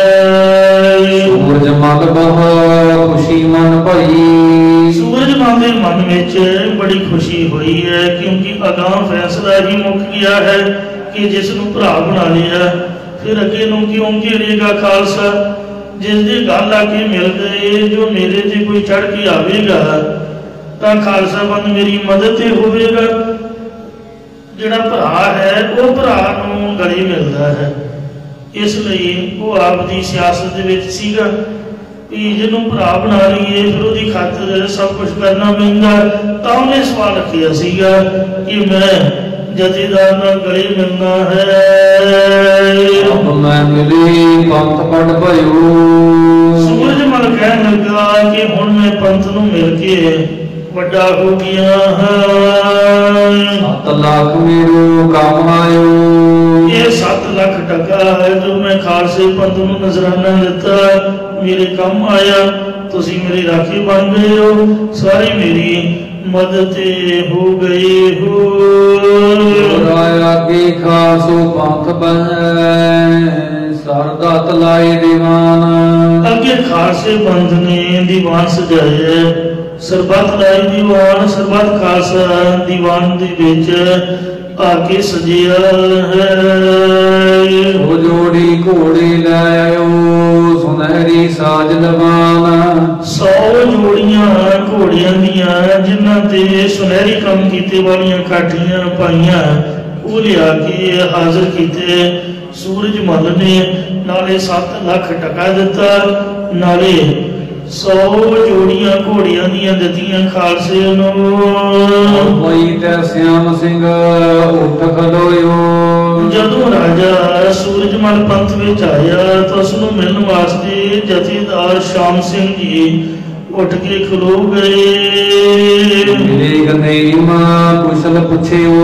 सूरजमल बहुत खुशी मन भई। सूरजमल के मन में बड़ी खुशी हुई है क्योंकि अगां फैसला ही मुक गया है कि जिसनूं भरा बना लिया फिर अगे नूं क्यों घेरेगा खालसा। जिस दी गल आके मिल गए जो मेरे ते कोई चढ़ के आवेगा तो खालसा पंथ मेरी मदद ते होवेगा। जिहड़ा भरा है वो भरा नूं गले मिलदा है, इसलिए वो आपकी सियासत दे विच सीगा कि जिन्हों भरा बना लीए फिर उसकी खातर सब कुछ करना पैंदा। तो उन्हें सवाल रखिया सीगा कि मैं जथेदार नाल गले मिलना है। अब मैं मिली पंथ पढ़ भयो। सूरजमल कहन लगा कि हुण मैं पंथ नूं मिल के वड्डा हो गया है। 7 लाख मेरो काम आयो। ये 7 लाख टका है जो मैं खालसे पंथ नूं नजराना दिता, मेरे काम आया। तुसीं मेरी राखी बन गए हो, सारी मेरी मदद हो गई हो। आगे खासो पंथ बह ਸਰਦਾ ਤਲਾਏ ਦੀਵਾਨ। ਅੱਗੇ ਖਾਲਸੇ ਪੰਥ ਨੇ ਦੀਵਾਨ ਸਜਾਏ, ਸਰਬੱਤ ਲਾਈ ਦੀਵਾਨ, ਸਰਬੱਤ ਖਾਲਸਾ ਦੀਵਾਨ ਦੇ ਵਿੱਚ ਆ ਕੇ ਸਜਿਆ ਹੈ। ਉਹ ਜੋੜੀ ਘੋੜੇ ਲੈ ਆਇਓ ਸੁਨਹਿਰੀ ਸਾਜ ਲਵਾਨ। 100 ਜੋੜੀਆਂ ਘੋੜਿਆਂ ਦੀਆਂ ਜਿਨ੍ਹਾਂ ਤੇ ਸੁਨਹਿਰੀ ਕੰਮ ਕੀਤੇ ਵਾਲੀਆਂ ਕਾਠੀਆਂ ਪਾਈਆਂ, ਉਹ ਲਿਆ ਕੇ ਹਾਜ਼ਰ ਕੀਤੇ। ਸੂਰਜ ਮੱਲ ਨੇ ਨਾਲੇ 7 ਲੱਖ ਟਕਾ ਦਿੱਤਾ, ਨਾਲੇ 100 ਜੋੜੀਆਂ ਘੋੜਿਆਂ ਦੀਆਂ ਦਿੱਤੀਆਂ ਖਾਲਸੇ ਨੂੰ। ਹੋਈ ਤੇ ਸਿਆਮ ਸਿੰਘ ਉੱਠ ਖਲੋਇਓ। ਜਦੋਂ ਰਾਜਾ ਸੂਰਜਮਲ ਪੰਥ ਵਿੱਚ ਆਇਆ ਤਾਂ ਉਸ ਨੂੰ ਮਿਲਣ ਵਾਸਤੇ ਜਥੇਦਾਰ ਸ਼ਾਮ ਸਿੰਘ ਜੀ ਉੱਠ ਕੇ ਖਲੋ ਗਏ। ਮੇਰੇ ਗੰਦੇਮ ਕੁਸ਼ਲ ਪੁੱਛਿਓ।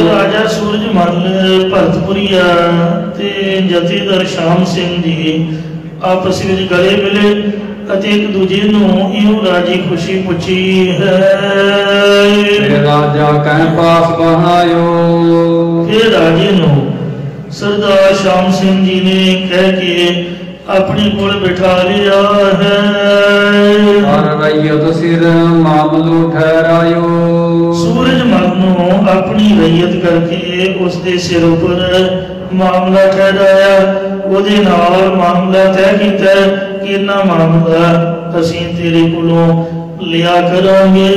ਰਾਜਾ ਸੂਰਜਮਲ ਭਰਤਪੁਰੀਆ ਤੇ ਜਥੇਦਾਰ ਸ਼ਾਮ ਸਿੰਘ ਜੀ ਆਪਸ ਵਿੱਚ ਗਲੇ ਮਿਲੇ ਅਤੇ ਇੱਕ ਦੂਜੇ ਨੂੰ ਇਹੋ ਰਾਜੀ ਖੁਸ਼ੀ ਪੁੱਛੀ ਹੈ। ਰਾਜਾ ਕਹਿ ਪਾਸ ਬਹਾਇਓ। ਫਿਰ ਰਾਜੇ ਨੂੰ ਸਰਦਾਰ ਸ਼ਾਮ ਸਿੰਘ ਜੀ ਨੇ ਕਹਿ ਕੇ ਆਪਣੇ ਕੋਲ ਬਿਠਾ ਲਿਆ ਹੈ। ਹਰ ਰਈਅਤ ਸਿਰ ਮਾਮਲੂ ਠਹਿਰਾਇਓ। ਸੂਰਜ ਮਲ ਨੂੰ ਆਪਣੀ ਰਈਅਤ ਕਰਕੇ ਉਸ ਦੇ ਸਿਰ ਉੱਪਰ ਮਾਮਲਾ ਠਹਿਰਾਇਆ। ਉਹਦੇ ਨਾਲ ਮਾਮਲਾ ਤੈਅ ਕੀਤਾ ਕਿ ਇਹਨਾਂ ਮਾਮਲਾ ਅਸੀਂ ਤੇਰੇ ਕੋਲੋਂ ਲਿਆ ਕਰਾਂਗੇ।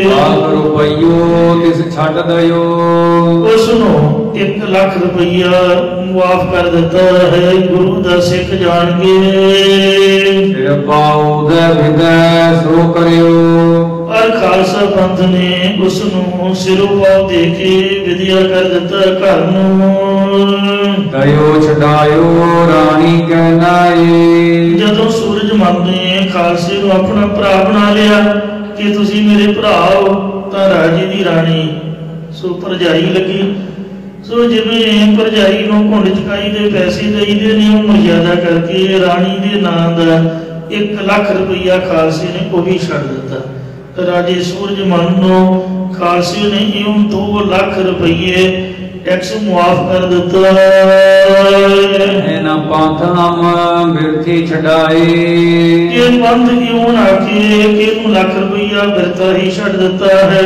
ਲਾਖ ਰੁਪਈਓ ਤਿਸ ਛੱਡ ਦਿਓ। ਉਸ ਨੂੰ 1 ਲੱਖ ਰੁਪਈਆ ਮੁਆਫ ਕਰ ਦਿੱਤਾ ਹੈ। ਗੁਰੂ ਦਾ ਸਿੱਖ ਜਾਣ ਕੇ ਫਿਰ ਪਾਉ ਦੇ ਵਿਦੈ ਸੋ ਕਰਿਓ। ਪਰ ਖਾਲਸਾ ਪੰਥ ਨੇ ਉਸ ਨੂੰ ਸਿਰੋਪਾਵ ਦੇ ਕੇ ਵਿਦਿਆ ਕਰ ਦਿੱਤਾ ਘਰ ਨੂੰ। ਦਇਓ ਛਡਾਇਓ ਰਾਣੀ ਕਹਿਨਾਏ। ਜਦੋਂ ਸੂਰਜ ਮਲ ਨੇ ਖਾਲਸੇ ਨੂੰ ਆਪਣਾ ਭਰਾ ਬਣਾ ਲਿਆ ਕਿ ਤੁਸੀਂ ਮੇਰੇ ਭਰਾ ਹੋ, ਤਾਂ ਰਾਜੇ ਦੀ ਰਾਣੀ ਸੋ ਭਰਜਾਈ ਲੱਗੀ। ਸੋ ਜਿਵੇਂ ਭਰਜਾਈ ਨੂੰ ਘੁੰਡ ਚੁਕਾਈ ਦੇ ਪੈਸੇ ਦੇਈਦੇ ਨੇ, ਉਹ ਮਰਿਆਦਾ ਕਰਕੇ ਰਾਣੀ ਦੇ ਨਾਂ ਦਾ 1 ਲੱਖ ਰੁਪਈਆ ਖਾਲਸੇ ਨੇ ਉਹ ਵੀ ਛੱਡ ਦਿੱਤਾ। ਰਾਜੇ ਸੂਰਜ ਮਲ ਨੂੰ ਖਾਲਸੇ ਨੇ ਇਉਂ 2 ਲੱਖ ਰੁਪਈਏ ਟੈਕਸ ਮੁਆਫ ਕਰ ਦਿੱਤਾ। ਇਹਨਾਂ ਪੰਥ ਹਮ ਬਿਰਥੀ ਛਡਾਏ। ਇਹ ਪੰਥ ਕਿਉਂ ਨਾ ਕਿ ਇਹਨੂੰ ਲੱਖ ਰੁਪਈਆ ਬਿਰਥਾ ਹੀ ਛੱਡ ਦਿੱਤਾ ਹੈ।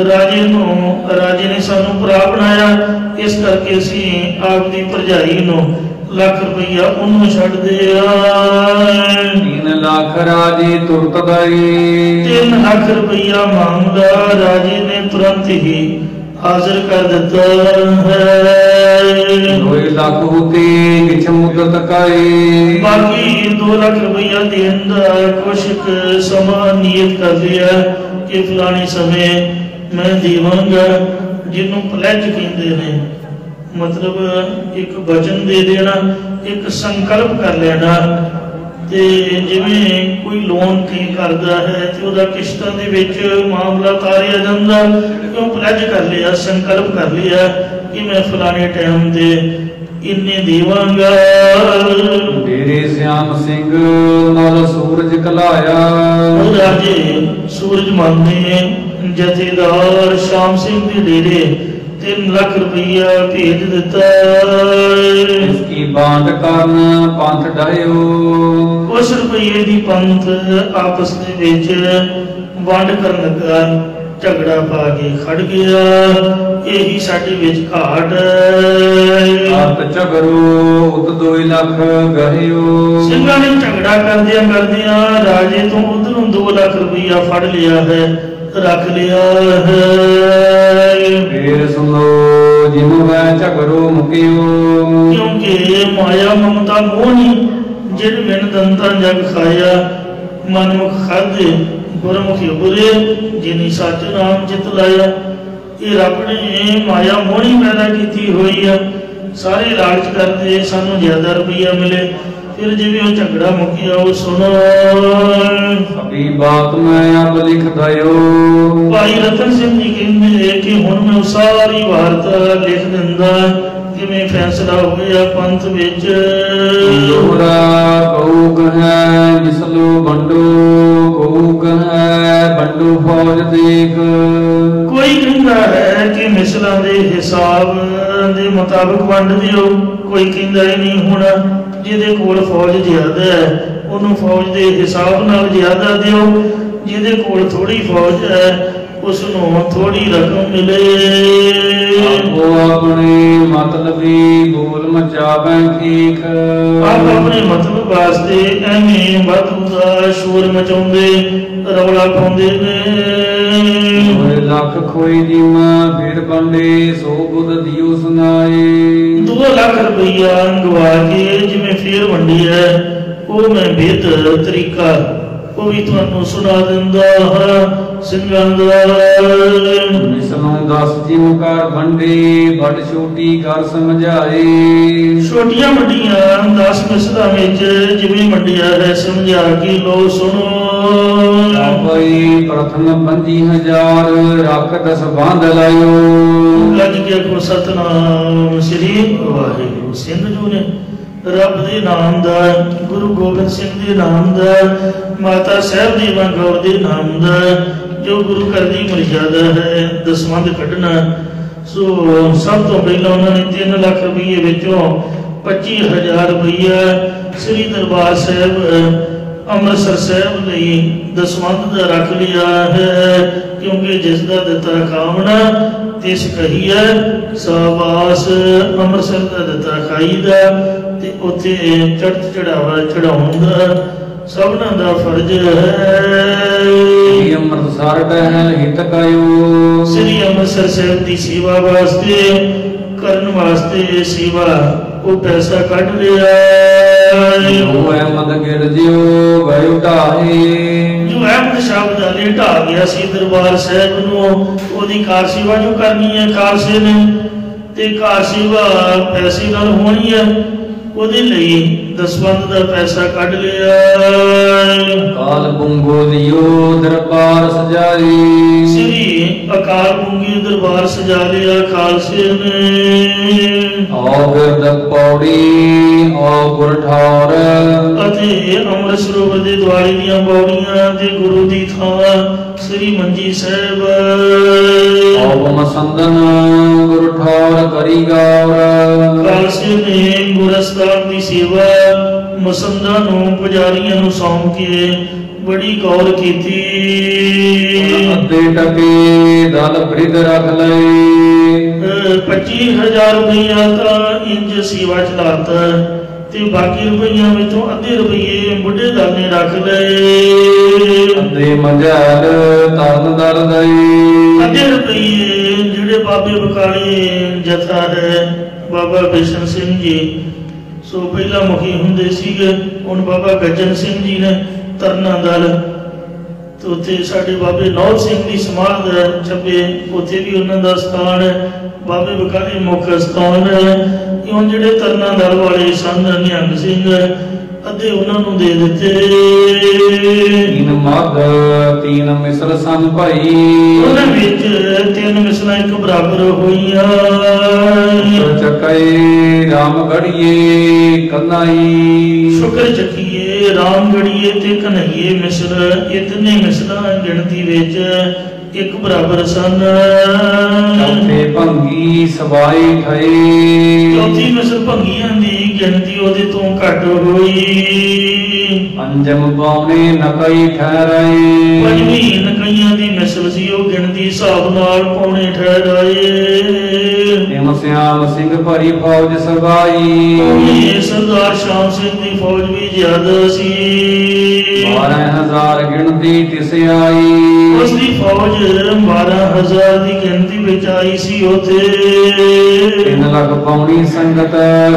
ਰਾਜੇ ਨੇ ਸਾਨੂੰ ਭਰਾ ਬਣਾਇਆ, ਇਸ ਕਰਕੇ ਅਸੀਂ ਆਪ ਦੀ ਭਰਜਾਈ ਨੂੰ ਲੱਖ ਰੁਪਈਆ ਉਹਨੂੰ ਛੱਡਦੇ ਆ। 3 ਲੱਖ ਰਾਜੇ ਤੁਰਤ ਦਈ। 3 ਲੱਖ ਰੁਪਈਆ ਮੰਗਦਾ ਰਾਜੇ ਨੇ ਤੁਰੰਤ ਹੀ ਹਾਜ਼ਰ ਕਰ ਦਿੱਤਾ ਹੈ। 2 ਲੱਖ ਉਤੇ ਕਿਛ ਮੁਦਤ ਕਾਏ। ਬਾਕੀ 2 ਲੱਖ ਰੁਪਈਆ ਦੇਣ ਦਾ ਕੁਛ ਕੁ ਸਮਾਂ ਨਿਯਤ ਕਰ ਲਿਆ ਕਿ ਫਲਾਣੇ ਸਮੇਂ ਮੈਂ ਦੇਵਾਂਗਾ, ਜਿਹਨੂੰ ਪਲੈਜ ਕਹਿੰਦੇ ਨੇ। ਮਤਲਬ ਇੱਕ ਵਚਨ ਦੇ ਦੇਣਾ, ਇੱਕ ਸੰਕਲਪ ਕਰ ਲੈਣਾ। ਤੇ ਜਿਵੇਂ ਕੋਈ ਲੋਨ ਕੀ ਕਰਦਾ ਹੈ ਤੇ ਉਹਦਾ ਕਿਸ਼ਤਾਂ ਦੇ ਵਿੱਚ ਮਾਮਲਾ ਤਾਰਿਆ ਜਾਂਦਾ, ਕਿਉਂ ਪਲੈਜ ਕਰ ਲਿਆ, ਸੰਕਲਪ ਕਰ ਲਿਆ ਕਿ ਮੈਂ ਫਲਾਣੇ ਟਾਈਮ ਦੇ ਇੰਨੇ ਦੇਵਾਂਗਾ। ਡੇਰੇ ਸਿਆਮ ਸਿੰਘ ਨਾਲ ਸੂਰਜ ਕਲਾਇਆ। ਉਹ ਰਾਜੇ ਸੂਰਜ ਮਲ ਨੇ ਜਥੇਦਾਰ ਸ਼ਾਮ ਸਿੰਘ ਦੇ ਡੇਰੇ 3 ਲੱਖ ਰੁਪਈਆ ਭੇਜ ਦਿੱਤਾ। ਇਸ ਕੀ ਬਾਂਟ ਕਰਨ ਪੰਥ ਡਾਇਓ। ਉਸ ਰੁਪਈਏ ਦੀ ਪੰਥ ਆਪਸ ਦੇ ਵਿੱਚ ਵੰਡ ਕਰਨ ਲੱਗਾ, ਝਗੜਾ ਪਾ ਕੇ ਖੜ ਗਿਆ। ਇਹੀ ਸਾਡੇ ਵਿੱਚ ਘਾਟ। ਆਪ ਝਗੜੋ ਉਤ 2 ਲੱਖ ਗਹਿਓ। ਸਿੰਘਾਂ ਨੇ ਝਗੜਾ ਕਰਦਿਆਂ ਰਾਜੇ ਤੋਂ ਉਧਰੋਂ 2 ਲੱਖ ਰੁਪਈਆ ਫੜ ਲਿਆ ਹੈ, ਰੱਖ ਲਿਆ ਹੈ। ਫੇਰ ਸੁਣੋ ਜਿਨੂੰ ਮੈਂ ਝਗੜੋ ਮੁਕਿਓ। ਕਿਉਂਕਿ ਮਾਇਆ ਮਮਤਾ ਮੋਹ ਨਹੀਂ, ਜਿਨ ਬਿਨ ਦੰਤਾਂ ਜਗ ਖਾਇਆ, ਮਨਮੁਖ ਖਾਧੇ ਗੁਰਮੁਖੀ ਬੁਰੇ, ਜਿਨੀ ਸੱਚ ਨਾਮ ਚਿਤ ਲਾਇਆ। ਇਹ ਰੱਬ ਨੇ ਮਾਇਆ ਮੋਹਣੀ ਪੈਦਾ ਕੀਤੀ ਹੋਈ ਆ। ਸਾਰੇ ਲਾਲਚ ਕਰਦੇ ਸਾਨੂੰ ਜ਼ਿਆਦਾ ਰੁਪਈਆ ਮਿਲੇ, ਫਿਰ ਜਿਵੇਂ ਉਹ ਝਗੜਾ ਮੁੱਕਿਆ ਉਹ ਸੁਣੋ। ਅਭੀ ਬਾਤ ਮੈਂ ਅਬ ਲਿਖ ਦਇਓ। ਭਾਈ ਰਤਨ ਸਿੰਘ ਜੀ ਕਹਿੰਦੇ ਕਿ ਹੁਣ ਮੈਂ ਸਾਰੀ ਵਾਰਤਾ ਲਿਖ ਦਿੰਦਾ, ਕਿਵੇਂ ਫੈਸਲਾ ਹੋਇਆ ਪੰਥ ਵਿੱਚ। ਲੋਰਾ ਕਉ ਕਹੈ ਜਿਸਲੋ ਵੰਡੋ, ਕਉ ਕਹੈ बंडू फौज देख। कोई कहता है कि मिसलों के हिसाब के मुताबिक वंड दियो, कोई कहता ही नहीं होना जिहदे कोल फौज ज्यादा है उन्होंने फौज के हिसाब नाल ज्यादा दियो, जिहदे कोल थोड़ी फौज है उसनों थोड़ी रकम मिले। आपो अपने मतलबी बोल मचावे ठीक। आप अपने मतलब वास्ते एवें वाधू दा शोर मचाउंदे रौला पाउंदे ने। लख खोई दीमा फिर बंडे सो बुध दियो सुनाए। 2 लाख रुपया गवा के जिवें फेर वंडी है वो मैं बेहतर तरीका वो भी तुहानू सुना दिंदा हां। ਸਿੰਘਾਂ ਦਾ ਮਿਸਲੋਂ 10 ਜਿਉ ਕਰ ਵੰਡੇ ਬੜ ਛੋਟੀ ਕਰ ਸਮਝਾਏ। ਛੋਟੀਆਂ ਵੱਡੀਆਂ 10 ਮਿਸਲਾਂ ਵਿੱਚ ਜਿਵੇਂ ਵੰਡਿਆ ਹੈ ਸਮਝਾ ਕੇ ਲੋ ਸੁਣੋ। ਆਪਈ ਪ੍ਰਥਮ 50,000 ਰੱਖ 10 ਬੰਦ ਲਾਇਓ। ਗੱਜ ਕੇ ਕੋ ਸਤਨਾਮ ਸ੍ਰੀ ਵਾਹਿਗੁਰੂ। ਸਿੰਘ ਜੂ ਨੇ रब के नाम का, गुरु गोबिंद सिंह के नाम का, माता साहब देवा गौर के नाम का जो गुरु घर की मर्यादा है दसवंध कढ़ना। सो सब तो पहला उन्होंने 3 लाख रुपये विचों 25,000 रुपया श्री दरबार साहब अमृतसर साहब लई दसवंध का रख लिया है, क्योंकि जिसका दिता कामना तिस कही है। शाबाश अमृतसर का दिता खाई का ते उत्थे चढ़ चढ़ावा चढ़ाउण दा सबना दा फर्ज है। अमृतसर टहल हित कयो। श्री अमृतसर साहब की सेवा वास्ते करन वास्ते सेवा वो पैसा कढ़ लिया। जो अहमद गिर जियो गयो ढाहे। जो अहमद शाह बदाली ढा गया सी दरबार साहब नूं ओदी कार सेवा जो करनी है खालसे ने ते कार सेवा पैसे नाल होनी है ਉਹਦੇ ਲਈ ਦਸਵੰਧ ਦਾ ਪੈਸਾ ਕੱਢ ਲਿਆ। ਕਾਲ ਪੁੰਗੋ ਦਿਓ ਦਰਬਾਰ ਸਜਾਈ। ਸ੍ਰੀ ਅਕਾਲ ਪੁੰਗੀ ਦਰਬਾਰ ਸਜਾ ਲਿਆ ਖਾਲਸੇ ਨੇ। ਆਓ ਬਿਰਦ ਪੌੜੀ ਆਓ ਗੁਰਠਾਰ। ਅਤੇ ਅੰਮ੍ਰਿਤ ਸਰੋਵਰ ਦੇ ਦੁਆਰੇ ਦੀਆਂ ਪੌੜੀਆਂ ਤੇ ਗੁਰੂ ਦੀ ਥਾਂ ਸ੍ਰੀ ਮੰਜੀ ਸਾਹਿਬ। ਆਓ ਮਸੰਦਨ ਗੁਰਠਾਰ ਕਰੀ ਗੌਰ। ਖਾਲਸੇ ਨੇ ਗੁਰਸਤਾਨ ਦੀ ਸੇਵਾ ਮਸੰਦਾਂ ਨੂੰ ਪੁਜਾਰੀਆਂ ਨੂੰ ਸੌਂਪ ਕੇ ਬੜੀ ਗੌਰ ਕੀਤੀ। ਅੱਧੇ ਟਕੇ ਦਲ ਬ੍ਰਿਧ ਰੱਖ ਲਏ। 25,000 ਰੁਪਇਆ ਤਾਂ ਇੰਜ ਸੇਵਾ ਚਲਾਤਾ ਤੇ ਬਾਕੀ ਰੁਪਈਆਂ ਵਿੱਚੋਂ ਅੱਧੇ ਰੁਪਏ ਬੁੱਢੇ ਦਲ ਨੇ ਰੱਖ ਲਏ। ਅੱਧੇ ਮਝੈਲ ਤਰਨ ਦਲ ਗਏ। ਅੱਧੇ ਰੁਪਏ ਜਿਹੜੇ ਬਾਬੇ ਬਕਾਲੇ ਜਥਾ ਹੈ ਬਾਬਾ ਬਿਸ਼ਨ ਸਿੰਘ ਜੀ ਸੋ ਪਹਿਲਾ ਮੁਖੀ ਹੁੰਦੇ ਸੀਗੇ, ਹੁਣ ਬਾਬਾ ਗੱਜਣ ਸਿੰਘ ਜੀ ਨੇ ਤਰਨਾ ਦਲ ਤੇ ਉੱਥੇ ਸਾਡੇ ਬਾਬੇ ਨੌਜ ਸਿੰਘ ਦੀ ਸਮਾਧ ਹੈ ਛੱਬੇ ਉੱਥੇ ਵੀ ਉਹਨਾਂ ਦਾ ਸਥਾਨ ਹੈ। ਬਾਬੇ ਬਕਾਲੇ ਮੁੱਖ ਸਥਾਨ ਹੈ। ਹੁਣ ਜਿਹੜੇ ਤਰਨਾ ਦਲ ਵਾਲੇ ਸਨ ਨਿਹੰਗ ਸਿੰਘ ਅੱਧੇ ਉਹਨਾਂ ਨੂੰ ਦੇ ਦਿੱਤੇ। 3 ਮੱਧ 3 ਮਿਸਲ ਸਨ ਭਾਈ। ਉਹਨਾਂ ਵਿੱਚ 3 ਮਿਸਲਾਂ ਇੱਕ ਬਰਾਬਰ ਹੋਈਆਂ। ਚੱਕੇ ਰਾਮ ਗੜੀਏ ਕਨਾਈ। ਸ਼ੁਕਰ ਚੱਕੀਏ ਰਾਮ ਗੜੀਏ ਤੇ ਕਨਈਏ ਮਿਸਲ ਇਹ ਤਿੰਨੇ ਮਿਸਲਾਂ ਗਿਣਤੀ ਵਿੱਚ ਇੱਕ ਬਰਾਬਰ ਸਨ। ਚੌਥੇ ਭੰਗੀ ਸਵਾਈ ਠਏ। ਚੌਥੀ ਮਿਸਲ ਭੰਗੀਆਂ ਦੀ ਗਿਣਤੀ ਉਹਦੇ ਤੋਂ ਘੱਟ ਹੋਈ। ਪੰਜਮ ਪਾਉਣੇ ਨਕਈ ਠਹਿਰਾਏ। ਪੰਜਵੀਂ ਨਕਈਆਂ ਦੀ ਮਿਸਲ ਸੀ ਉਹ ਗਿਣਤੀ ਹਿਸਾਬ ਨਾਲ ਪੌਣੇ ਠਹਿਰਾਏ। ਨਿਮ ਸਿਆਮ ਸਿੰਘ ਭਰੀ ਫੌਜ ਸਗਾਈ। ਇਹ ਸਰਦਾਰ ਸ਼ਾਮ ਸਿੰਘ ਦੀ ਫੌਜ ਵੀ ਜ਼ਿਆਦਾ ਸੀ। 12,000 ਗਿਣਤੀ ਤਿਸ ਆਈ। ਉਸ ਦੀ ਫੌਜ 12,000 ਦੀ ਗਿਣਤੀ ਵਿੱਚ ਆਈ ਸੀ ਉੱਥੇ। 3 ਲੱਖ ਪੌਣੀ ਸੰਗਤ